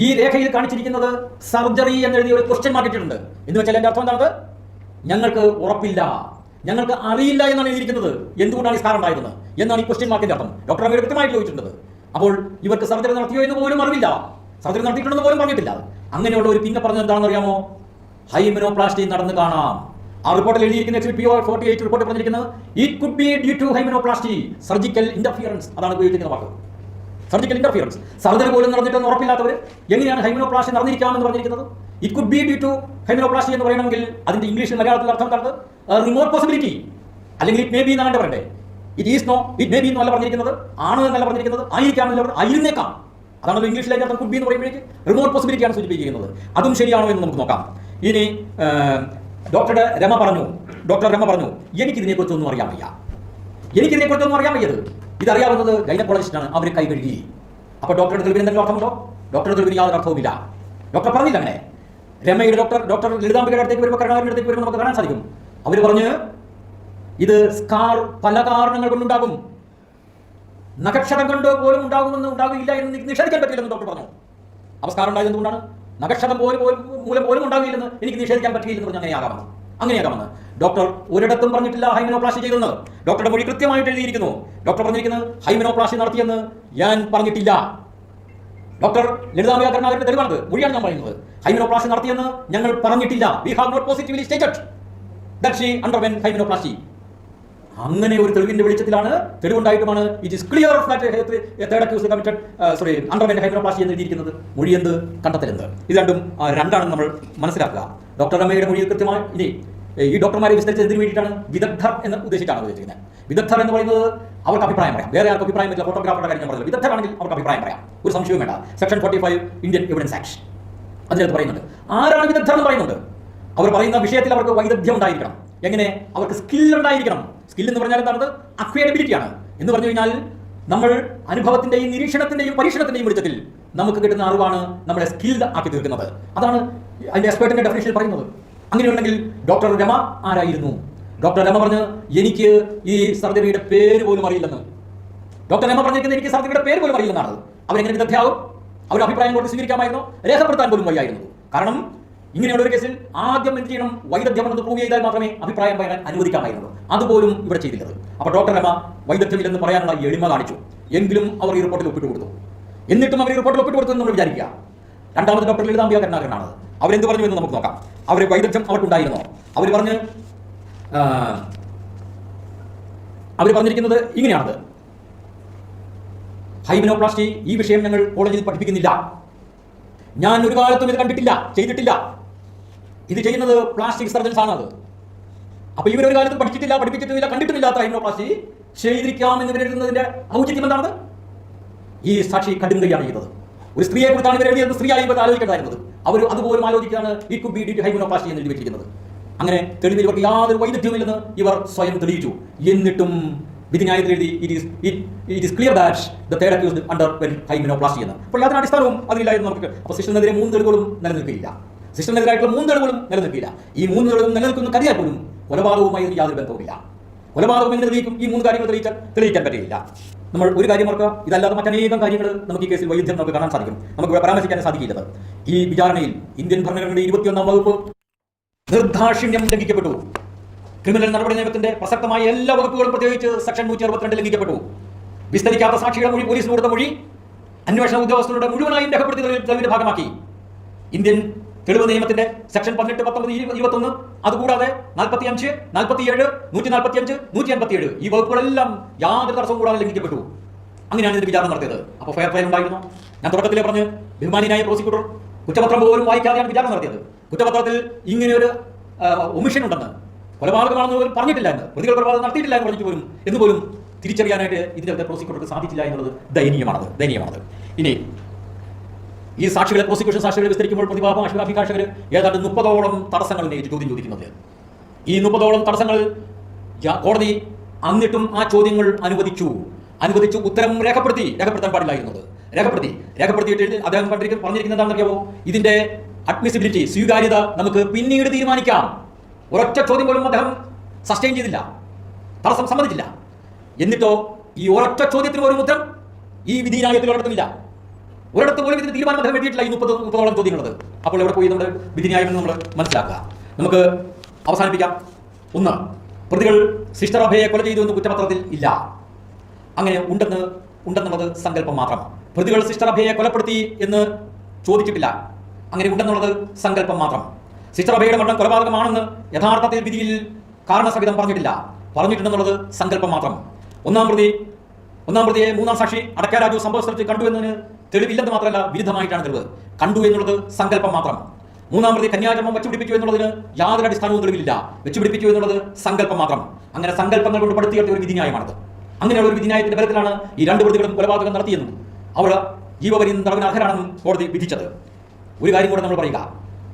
ഈ രേഖയിൽ കാണിച്ചിരിക്കുന്നത് സർജറി എന്നെഴുതിയ ഒരു ക്വസ്റ്റ്യൻ മാർക്ക് ഇട്ടിട്ടുണ്ട്. എന്ന് വെച്ചാൽ എൻ്റെ അർത്ഥം എന്താണ്? ഞങ്ങൾക്ക് ഉറപ്പില്ല, ഞങ്ങൾക്ക് അറിയില്ല എന്നാണ് എഴുതിയിരിക്കുന്നത്. എന്തുകൊണ്ടാണ് ഈ സ്കാർ ഉണ്ടായിരുന്നത് എന്നാണ് ഈ ക്വസ്റ്റ്യൻ മാർക്കിന്റെ അർത്ഥം. ഡോക്ടർ അമീർ കൃത്യമായിട്ട് ചോദിച്ചിട്ടുണ്ട്. അപ്പോൾ ഇവർക്ക് സർജറി നടത്തിയോ എന്ന് പോലും അറിവില്ല, സർജറി നടത്തിയിട്ടുണ്ടെന്ന് പോലും പറഞ്ഞിട്ടില്ല. അങ്ങനെയുള്ള ഒരു പിന്നെ പറഞ്ഞത് എന്താണെന്ന് അറിയാമോ? ഹൈമിനോപ്ലാസ്റ്റി നടന്നു കാണാം. ആ റിപ്പോർട്ടിൽ എഴുതിയിരിക്കുന്ന P48 റിപ്പോർട്ട് പറഞ്ഞിരിക്കുന്നത് it could be due to hymenoplasty surgical interference. അതാണ് ഉപയോഗിച്ചിരിക്കുന്ന വാക്ക്, സർജിക്കൽ ഇന്റർഫിയറൻസ്. സർജറി പോലും നടന്നിട്ടൊന്നും ഉറപ്പില്ലാത്തവർ എങ്ങനെയാണ് ഹൈമിനോപ്ലാസ്റ്റി നടന്നിരിക്കാമെന്ന് പറഞ്ഞിരിക്കുന്നത്? It could be due to hymenoplasty എന്ന് പറയണമെങ്കിൽ അതിന്റെ ഇംഗ്ലീഷിൽ മലയാളത്തിൽ അർത്ഥം എന്താണ്? റിമോട്ട് പോസിബിലിറ്റി, അല്ലെങ്കിൽ ഇറ്റ് മേ ബി എന്നാണ് പറയണ്ടേ. ഇറ്റ് മേ ബി എന്നല്ല പറഞ്ഞിരിക്കുന്നത്, ആണ് എന്നല്ല പറഞ്ഞിരിക്കുന്നത്, ആയിരിക്കാമെന്നല്ല, ആയിരുന്നേക്കാം. അതാണല്ലോ ഇംഗ്ലീഷിലേക്ക് അർത്ഥം. കുഡ് ബി എന്ന് പറയുമ്പോഴേക്ക് റിമോട്ട് പോസിബിലിറ്റിയാണ് സൂചിപ്പിക്കുന്നത്. അതും ശരിയാണോ എന്ന് നമുക്ക് നോക്കാം. ഇനി ഡോക്ടർ രമ പറഞ്ഞു, എനിക്കിതിനെക്കുറിച്ചൊന്നും അറിയാൻ വയ്യത്. ഇതറിയാവുന്നത് ഗൈനക്കോളജിസ്റ്റാണ്, അവർ കൈ കഴുകി. അപ്പോൾ ഡോക്ടറുടെ തെളിവിന് എന്തെങ്കിലും അർത്ഥമുണ്ടോ? ഡോക്ടറുടെ തെളിവിന് യാതൊരു അർത്ഥവുമില്ല. ഡോക്ടർ പറഞ്ഞില്ല അങ്ങനെ. രമയുടെ ഡോക്ടർ ലളിതാംബികയുടെ അടുത്തേക്ക് വരുമ്പോൾ, കരുണാകരൻ്റെ അടുത്തേക്ക് വരുമ്പോൾ നമുക്ക് കാണാൻ സാധിക്കും. അവർ പറഞ്ഞ് ഇത് സ്കാർ പല കാരണങ്ങൾ കൊണ്ടുണ്ടാകും, നഖക്ഷതം കൊണ്ട് പോലും ഉണ്ടാകില്ല എന്ന് നിഷേധിക്കാൻ പറ്റില്ലെന്ന് ഡോക്ടർ പറഞ്ഞു. അപ്പോൾ സ്കാർ ഉണ്ടായത് എന്തുകൊണ്ടാണ്? നഖക്ഷതം മൂലം പോലും ഉണ്ടാകില്ലെന്ന് എനിക്ക് നിഷേധിക്കാൻ പറ്റില്ലെന്ന് പറഞ്ഞ് അങ്ങനെയാകാമെന്ന് ഡോക്ടർ ഒരിടത്തും പറഞ്ഞിട്ടില്ല ഹൈമിനോപ്ലാസ്റ്റി ചെയ്തെന്ന്. ഡോക്ടറുടെ മൊഴി കൃത്യമായിട്ട് എഴുതിയിരിക്കുന്നു. ഡോക്ടർ പറഞ്ഞിരിക്കുന്നത് ഹൈമിനോപ്ലാസ്റ്റി നടത്തിയെന്ന് ഞാൻ പറഞ്ഞിട്ടില്ല. ഡോക്ടർ ലളിതാംബിക കരുണാകരന്റെ തെളിവാണത്, മൊഴിയാണ് ഞാൻ പറയുന്നത്. ഹൈമിനോപ്ലാസ്റ്റി നടത്തിയെന്ന് ഞങ്ങൾ പറഞ്ഞിട്ടില്ല. We have not positively stated that she underwent hymenoplasty. അങ്ങനെ ഒരു തെളിവിന്റെ വെളിച്ചത്തിലാണ്, തെളിവുണ്ടായിട്ടുമാണ് it is clear third accused committed underwent hymenoplasty എന്ന് എഴുതിയിരിക്കുന്നത്. മൊഴി എന്ത്, കണ്ടെത്തലെന്ത്, ഇത് രണ്ടാണെന്ന് നമ്മൾ മനസ്സിലാക്കുക. ഡോക്ടർ രമയുടെ മൊഴിയിൽ കൃത്യമായി ഇനി ഈ ഡോക്ടർമാരെ വിസ്തരിച്ച് എന്തിനു വേണ്ടിയിട്ടാണ്? വിദഗ്ധർ എന്ന് ഉദ്ദേശിച്ചിരിക്കുന്നത്. വിദഗ്ധർ എന്ന് പറയുന്നത് അവർക്ക് അഭിപ്രായം പറയാം, വേറെ ആർക്ക് അഭിപ്രായം പറ്റില്ല. ഫോട്ടോഗ്രാഫറുടെ കാര്യം ഞാൻ പറഞ്ഞത്, വിദഗ്ധരാണെങ്കിൽ അവർക്ക് അഭിപ്രായം പറയാം, ഒരു സംശയവും വേണ്ട. സെക്ഷൻ 45 ഇന്ത്യൻ എവിഡൻസ് ആക്ട് അതിനകത്ത് പറയുന്നുണ്ട്. ആരാണ് വിദഗ്ധർ എന്ന് പറയുന്നുണ്ട്? അവർ പറയുന്ന വിഷയത്തിൽ അവർക്ക് വൈദഗ്ധ്യം ഉണ്ടായിരിക്കണം. എങ്ങനെ? അവർക്ക് സ്കിൽ ഉണ്ടായിരിക്കണം. സ്കിൽ എന്ന് പറഞ്ഞാൽ എന്താണ്? അക്വയറബിലിറ്റിയാണ്. എന്ന് പറഞ്ഞു കഴിഞ്ഞാൽ നമ്മൾ അനുഭവത്തിന്റെയും നിരീക്ഷണത്തിന്റെയും പരീക്ഷണത്തിന്റെയും വെളിച്ചത്തിൽ നമുക്ക് കിട്ടുന്ന അറിവാണ് നമ്മളെ സ്കിൽഡ് ആക്കി തീർക്കുന്നത്. അതാണ് അതിന്റെ എക്സ്പേർട്ടിന്റെ ഡെഫിനിഷനിൽ പറയുന്നത്. അങ്ങനെയുണ്ടെങ്കിൽ ഡോക്ടർ രമ ആരായിരുന്നു? ഡോക്ടർ രമ പറഞ്ഞ് എനിക്ക് ഈ സർജറിയുടെ പേര് പോലും അറിയില്ലെന്ന്. ഡോക്ടർ രമ പറഞ്ഞിരിക്കുന്നത് എനിക്ക് സർജറിയുടെ പേര് പോലും അറിയില്ലെന്നാണ്. അവരെങ്ങനെ വിദഗ്ധയാവും? അവർ അഭിപ്രായം കൊണ്ട് സ്വീകരിക്കാമായിരുന്നു, രേഖപ്പെടുത്താൻ പോലും വയ്യായിരുന്നു. കാരണം ഇങ്ങനെയുള്ള ഒരു കേസിൽ ആദ്യം എന്ത് ചെയ്യണം? വൈദഗ്ധ്യമെന്ന് പ്രൂവ് ചെയ്താൽ മാത്രമേ അഭിപ്രായം പറയാൻ അനുവദിക്കാമായിരുന്നുള്ളൂ. അതുപോലും ഇവിടെ ചെയ്തില്ലത്. അപ്പോൾ ഡോക്ടർ രമ വൈദഗ്ധ്യമില്ലെന്ന് പറയാനുള്ള എളിമ കാണിച്ചു. എങ്കിലും അവർ ഈ റിപ്പോർട്ടിൽ ഒപ്പിട്ട് കൊടുത്തു. എന്നിട്ടും അവർ ഈ റിപ്പോർട്ടിൽ ഒപ്പിട്ട് കൊടുത്തു എന്ന് നമ്മൾ വിചാരിക്കുക. രണ്ടാമത് ഡോക്ടർ ലളിതാംബിക കരുണാകരനാണ്. അവരെന്ത് പറഞ്ഞു എന്ന് നമുക്ക് നോക്കാം. അവർ വൈദഗ്ധ്യം അവർക്കുണ്ടായിരുന്നോ? അവർ പറഞ്ഞിരിക്കുന്നത് ഇങ്ങനെയാണത്: ഹൈമിനോപ്ലാസ്റ്റി ഈ വിഷയം ഞങ്ങൾ കോളേജിൽ പഠിപ്പിക്കുന്നില്ല. ഞാൻ ഒരു കാലത്തും ഇത് കണ്ടിട്ടില്ല, ചെയ്തിട്ടില്ല. ഇത് ചെയ്യുന്നത് പ്ലാസ്റ്റിക് സർജൻസ് ആണ്. അത് അപ്പൊ ഇവരൊരു കാലത്തും പഠിച്ചിട്ടില്ല, പഠിപ്പിച്ചിട്ടില്ല, കണ്ടിട്ടുമില്ലാത്ത ഹൈമിനോപ്ലാസ്റ്റി ചെയ്തിരിക്കാമെന്ന് എഴുതുന്നതിന്റെ ഔചിത്യം എന്താണത്? ഈ സാക്ഷി കടുങ്കയാണ് ചെയ്തത്. ഒരു സ്ത്രീയെ കുറിച്ചാണ് ഇവർ എഴുതിയത്. സ്ത്രീയായി ഇവർ ആലോചിക്കേണ്ടായിരുന്നത്. അവർ അതുപോലും ആലോചിക്കുകയാണ് it could be due to hymenoplasty എന്ന് എഴുതി വെച്ചിരിക്കുന്നത്. അങ്ങനെ തെളിവിൽ ഇവർക്ക് യാതൊരു വൈദഗ്ധ്യവുമില്ലെന്ന് ഇവർ സ്വയം തെളിയിച്ചു. എന്നിട്ടും വിധിന്യായത്തിൽ എഴുതി it is clear that the third accused underwent hymenoplasty എന്ന്. അപ്പോൾ യാതൊരു അടിസ്ഥാനവും അതിലില്ലായിരുന്നു നമുക്ക്. അപ്പോൾ സിസ്റ്ററിനെതിരെ 3 തെളിവുകളും നിലനിൽക്കില്ല. സിസ്റ്ററിനെതിരായിട്ടുള്ള 3 തെളിവുകളും നിലനിൽക്കില്ല. ഈ 3 തെളിവും നിലനിൽക്കുന്ന കരുതിയാൽ പോലും കൊലപാതകവുമായി യാതൊരു ബന്ധവുമില്ല. കൊലപാതകം എങ്ങനെ തെളിയിക്കും? ഈ 3 കാര്യങ്ങൾ തെളിയിക്കാൻ പറ്റില്ല. നമ്മൾ ഒരു കാര്യം ഓർക്കുക, ഇതല്ലാതെ മറ്റനേകം കാര്യങ്ങൾ നമുക്ക് ഈ കേസിൽ വൈരുദ്ധ്യം നമുക്ക് കാണാൻ സാധിക്കും. നമുക്ക് പരാമർശിക്കാൻ സാധിക്കില്ലത്. ഈ വിചാരണയിൽ ഇന്ത്യൻ ഭരണഘടനയുടെ 21-ാം വകുപ്പ് നിർദാക്ഷിണ്യം ലംഘിക്കപ്പെട്ടു. ക്രിമിനൽ നടപടി നിയമത്തിന്റെ പ്രസക്തമായ എല്ലാ വകുപ്പുകളും പ്രത്യേകിച്ച് സെക്ഷൻ 162 ലംഘിക്കപ്പെട്ടു. വിസ്തരിക്കാത്ത സാക്ഷിയുടെ മൊഴി, പോലീസിന് കൊടുത്ത മൊഴി അന്വേഷണ ഉദ്യോഗസ്ഥരുടെ മുഴുവനായും രേഖപ്പെടുത്തി തെളിവിന്റെ ഭാഗമാക്കി. ഇന്ത്യൻ തെളിവ് നിയമത്തിന്റെ സെക്ഷൻ 18, 19, 21 അതുകൂടാതെ 45, 47, 145, 157 ഈ വകുപ്പുകളെല്ലാം യാതൊരു തടസ്സവും കൂടാതെ ലംഘിക്കപ്പെട്ടു. അങ്ങനെയാണ് ഇതിന്റെ വിചാരണ നടത്തിയത്. അപ്പോൾ ഫെയർ ട്രയൽ ഉണ്ടായിരുന്നു. ഞാൻ തുടക്കത്തിലെ പറഞ്ഞ് ബഹുമാനിയായ പ്രോസിക്യൂട്ടർ കുറ്റപത്രം പോലും വായിക്കാതെയാണ് വിചാരണ നടത്തിയത്. കുറ്റപത്രത്തിൽ ഇങ്ങനെയൊരു ഒമിഷൻ ഉണ്ടെന്ന്, കൊലപാതകമാണെന്ന് പോലും പറഞ്ഞിട്ടില്ല എന്ന്, പ്രതികൾ കൊലപാതകം നടത്തിയിട്ടില്ല എന്ന് പറഞ്ഞിട്ട് എന്ന് പോലും തിരിച്ചറിയാനായിട്ട് ഇതിന്റെ പ്രോസിക്യൂട്ടർക്ക് സാധിച്ചില്ല എന്നുള്ളത് ദയനീയമാണത്. ഇനി ഈ സാക്ഷികളെ, പ്രോസിക്യൂഷൻ സാക്ഷികളെ വിസ്തരിക്കുമ്പോൾ അഭിഭാഷകർ ഏതാണ്ട് 30ഓളം തടസ്സങ്ങൾ ഉന്നയിച്ച് ചോദ്യം ചോദിക്കുന്നത്. ഈ 30ഓളം തടസ്സങ്ങൾ കോടതി എന്നിട്ടും ആ ചോദ്യങ്ങൾ അനുവദിച്ചു. ഉത്തരം രേഖപ്പെടുത്താൻ പാടില്ലായിരുന്നത് രേഖപ്പെടുത്തിയിട്ട് അദ്ദേഹം പറഞ്ഞിരിക്കുന്നത് എന്താണെന്നറിയാമോ? ഇതിന്റെ അഡ്മിസിബിലിറ്റി, സ്വീകാര്യത നമുക്ക് പിന്നീട് തീരുമാനിക്കാം. ഒരൊറ്റ ചോദ്യം പോലും അദ്ദേഹം സസ്റ്റെയിൻ ചെയ്തില്ല, തടസ്സം സമ്മതിച്ചില്ല. എന്നിട്ടോ ഈ ഒരൊറ്റ ചോദ്യത്തിന് ഒരു ഉത്തരം ഈ വിധിന്യായത്തിൽ ഒരിടത്തുമില്ല. ഒരിടത്ത് പോലും ഇതിന് തീരുമാനം അദ്ദേഹം എഴുതിയിട്ടില്ല. ഈ 30ഓളം ചോദ്യങ്ങളുണ്ട്. അപ്പോൾ എവിടെ പോയി നമ്മുടെ വിധിന്യായം എന്ന് നമ്മൾ മനസ്സിലാക്കുക. നമുക്ക് അവസാനിപ്പിക്കാം. 1, പ്രതികൾ സിസ്റ്റർ അഭയെ കൊല ചെയ്തു എന്ന് കുറ്റപത്രത്തിൽ ഇല്ല. അങ്ങനെ ഉണ്ടെന്നുള്ളത് സങ്കല്പം മാത്രം. പ്രതികൾ സിസ്റ്റർ അഭയെ കൊലപ്പെടുത്തി എന്ന് ചോദിച്ചിട്ടില്ല. അങ്ങനെ ഉണ്ടെന്നുള്ളത് സങ്കല്പം മാത്രം. സിസ്റ്റർ അഭയുടെ മരണം കൊലപാതകമാണെന്ന് യഥാർത്ഥത്തിൽ വിധിയിൽ കാരണസഹിതം പറഞ്ഞിട്ടുണ്ടെന്നുള്ളത് സങ്കല്പം മാത്രം. ഒന്നാം പ്രതിയെ 3-ാം സാക്ഷി അടക്ക രാജു സംഭവ സ്ഥലത്ത് കണ്ടു എന്നതിന് തെളിവില്ലെന്ന് മാത്രമല്ല, വിരുദ്ധമായിട്ടാണ് തെളിവ്. കണ്ടു എന്നുള്ളത് സങ്കല്പം മാത്രം. 3-ാം പ്രതി കന്യാചർമ്മം വെച്ചുപിടിപ്പിച്ചു എന്നുള്ളതിന് യാതൊരു അടിസ്ഥാനവും തെളിവില്ല. വെച്ചുപിടിപ്പിച്ചു എന്നുള്ളത് സങ്കല്പം മാത്രം. അങ്ങനെ സങ്കല്പങ്ങൾ കൊണ്ട് പടുത്തിയെടുത്ത ഒരു വിധിന്യായമാണത്. അങ്ങനെയുള്ള ഒരു വിധിന്യായത്തിന്റെ ഫലത്തിലാണ് ഈ 2 പ്രതികളും കൊലപാതകം നടത്തിയെന്നും അവർ ജീവപര്യന്തം തടവിന് അർഹരാണെന്നും കോടതി വിധിച്ചത്. ഒരു കാര്യം കൂടെ നമ്മൾ പറയുക,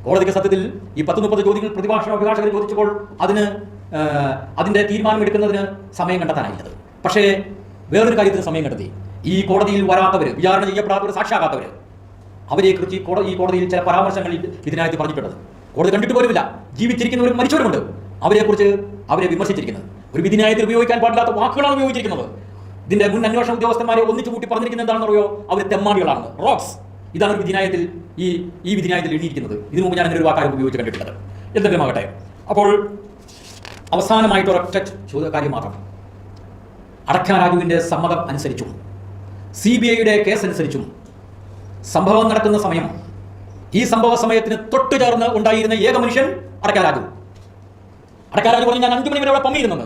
കോടതിക്ക് സത്യത്തിൽ ഈ 10-30 ചോദ്യങ്ങൾ അഭിഭാഷകർ ചോദിച്ചപ്പോൾ അതിന്റെ തീരുമാനമെടുക്കുന്നതിന് സമയം കണ്ടെത്താനായില്ലത്. പക്ഷേ വേറൊരു കാര്യത്തിന് സമയം കണ്ടെത്തി. ഈ കോടതിയിൽ വരാത്തവർ, വിചാരണ ചെയ്യപ്പെടാത്തവർ, സാക്ഷിയാകാത്തവർ, അവരെ കുറിച്ച് ഈ കോടതിയിൽ ചില പരാമർശങ്ങൾ ഇതിനായിട്ട് പറഞ്ഞിട്ടുള്ളത് കോടതി കണ്ടിട്ട് പോലുമില്ല. ജീവിച്ചിരിക്കുന്നവരും മരിച്ചവരുമുണ്ട്. അവരെ വിമർശിച്ചിരിക്കുന്നത് ഒരു വിധിന്യായത്തിൽ ഉപയോഗിക്കാൻ പാടില്ലാത്ത വാക്കുകളാണ് ഉപയോഗിച്ചിരിക്കുന്നത്. ഇതിന്റെ മുൻ അന്വേഷണ ഉദ്യോഗസ്ഥന്മാരെ ഒന്നിച്ചു കൂട്ടി പറഞ്ഞിരിക്കുന്നത് എന്താണെന്ന് അറിയോ? അവർ തെമ്മാടികളാണ്, റോക്സ്. ഇതാണ് ഒരു വിധിന്യായത്തിൽ ഈ വിധിന്യായത്തിൽ എഴുതിയിരിക്കുന്നത്. ഇതിനു മുമ്പ് ഞാൻ അങ്ങനെ ഒരു വാക്കാരും ഉപയോഗിച്ച് കണ്ടിട്ടുള്ളത്. എന്തെങ്കിലും ആകട്ടെ, അപ്പോൾ അവസാനമായിട്ട് ഒരൊറ്റ കാര്യം മാത്രം. അടക്ക രാജുവിന്റെ സമ്മതം അനുസരിച്ചും CBIയുടെ കേസ് അനുസരിച്ചും സംഭവം നടക്കുന്ന സമയം, ഈ സംഭവ സമയത്തിന് തൊട്ടു ചേർന്ന് ഉണ്ടായിരുന്ന ഏക മനുഷ്യൻ അടക്ക രാജു പറഞ്ഞ് ഞാൻ 5 മണി വരെ അവിടെ പമ്മിയിരുന്നത്.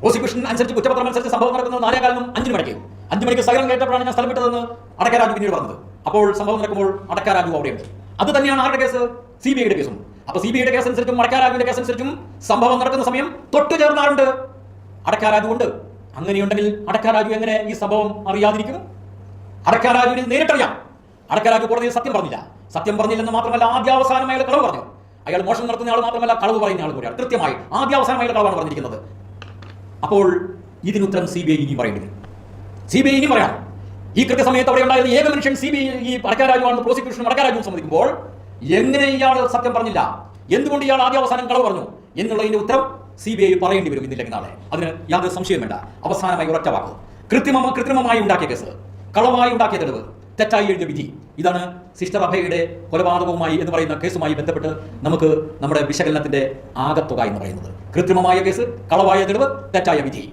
പ്രോസിക്യൂഷൻ അനുസരിച്ച്, കുറ്റപത്രം അനുസരിച്ച് സംഭവം നടക്കുന്നത് 4:15 5 മണിക്ക്. 5 മണിക്ക് സൈറൻ കേട്ടപ്പോഴാണ് ഞാൻ സ്ഥലം വിട്ടതെന്ന് അടക്ക രാജു പിന്നീട് പറഞ്ഞത്. അപ്പോൾ സംഭവം നടക്കുമ്പോൾ അടക്ക രാജു അവിടെയുണ്ട്. അത് തന്നെയാണ് ആരുടെ കേസ്? CBIയുടെ കേസും. അപ്പൊ CBIയുടെ കേസ് അനുസരിച്ചും അടക്ക രാജുവിന്റെ കേസ് അനുസരിച്ചും സംഭവം നടക്കുന്ന സമയം തൊട്ടു ചേർന്നാറുണ്ട്, അടക്ക രാജു ഉണ്ട്. അങ്ങനെയുണ്ടെങ്കിൽ അടക്ക രാജു എങ്ങനെ ഈ സംഭവം അറിയാതിരിക്കും? അടക്ക രാജുവിന് നേരിട്ടറിയാം. അടക്ക രാജു കോടതിയിൽ സത്യം പറഞ്ഞില്ലെന്ന് മാത്രമല്ല, ആദ്യാവസാനം അയാൾ കളവ് പറഞ്ഞു. അയാൾ മോഷണം നടത്തുന്ന ആൾ മാത്രമല്ല, കളവ് പറയുന്ന ആൾ കൂടിയാണ്. കൃത്യമായി ആദ്യാവസാനം അയാൾ കളവാണ് പറഞ്ഞിരിക്കുന്നത്. അപ്പോൾ ഇതിനുത്തരം CBI ഇനിയും പറയേണ്ടി വരും. CBI ഇനിയും പറയാം. ഈ കൃത്യസമയത്ത് അവിടെ ഉണ്ടായിരുന്ന ഏക മനുഷ്യൻ CBI ഈ അടക്ക രാജുവാണെന്ന് പ്രോസിക്യൂഷനും അടക്ക രാജുവും സമ്മതിക്കുമ്പോൾ എങ്ങനെ ഇയാൾ സത്യം പറഞ്ഞില്ല, എന്തുകൊണ്ട് ഇയാൾ ആദ്യാവസാനം കളവ് പറഞ്ഞു എന്നുള്ളതിന്റെ ഉത്തരം CBI പറയേണ്ടി വരും ഇന്നില്ലെങ്കിൽ നാളെ. അതിന് യാതൊരു സംശയം വേണ്ട. അവസാനമായി ഒരൊറ്റ വാക്ക്: കൃത്രിമമായി ഉണ്ടാക്കിയ കേസ്, കളവായി ഉണ്ടാക്കിയ തെളിവ്, തെറ്റായി എഴുതിയ വിധി. ഇതാണ് സിസ്റ്റർ അഭയയുടെ കൊലപാതകവുമായി എന്ന് പറയുന്ന കേസുമായി ബന്ധപ്പെട്ട് നമുക്ക് നമ്മുടെ വിശകലനത്തിന്റെ ആകത്തുക എന്ന് പറയുന്നത്. കൃത്രിമമായ കേസ്, കളവായ തെളിവ്, തെറ്റായ വിധി.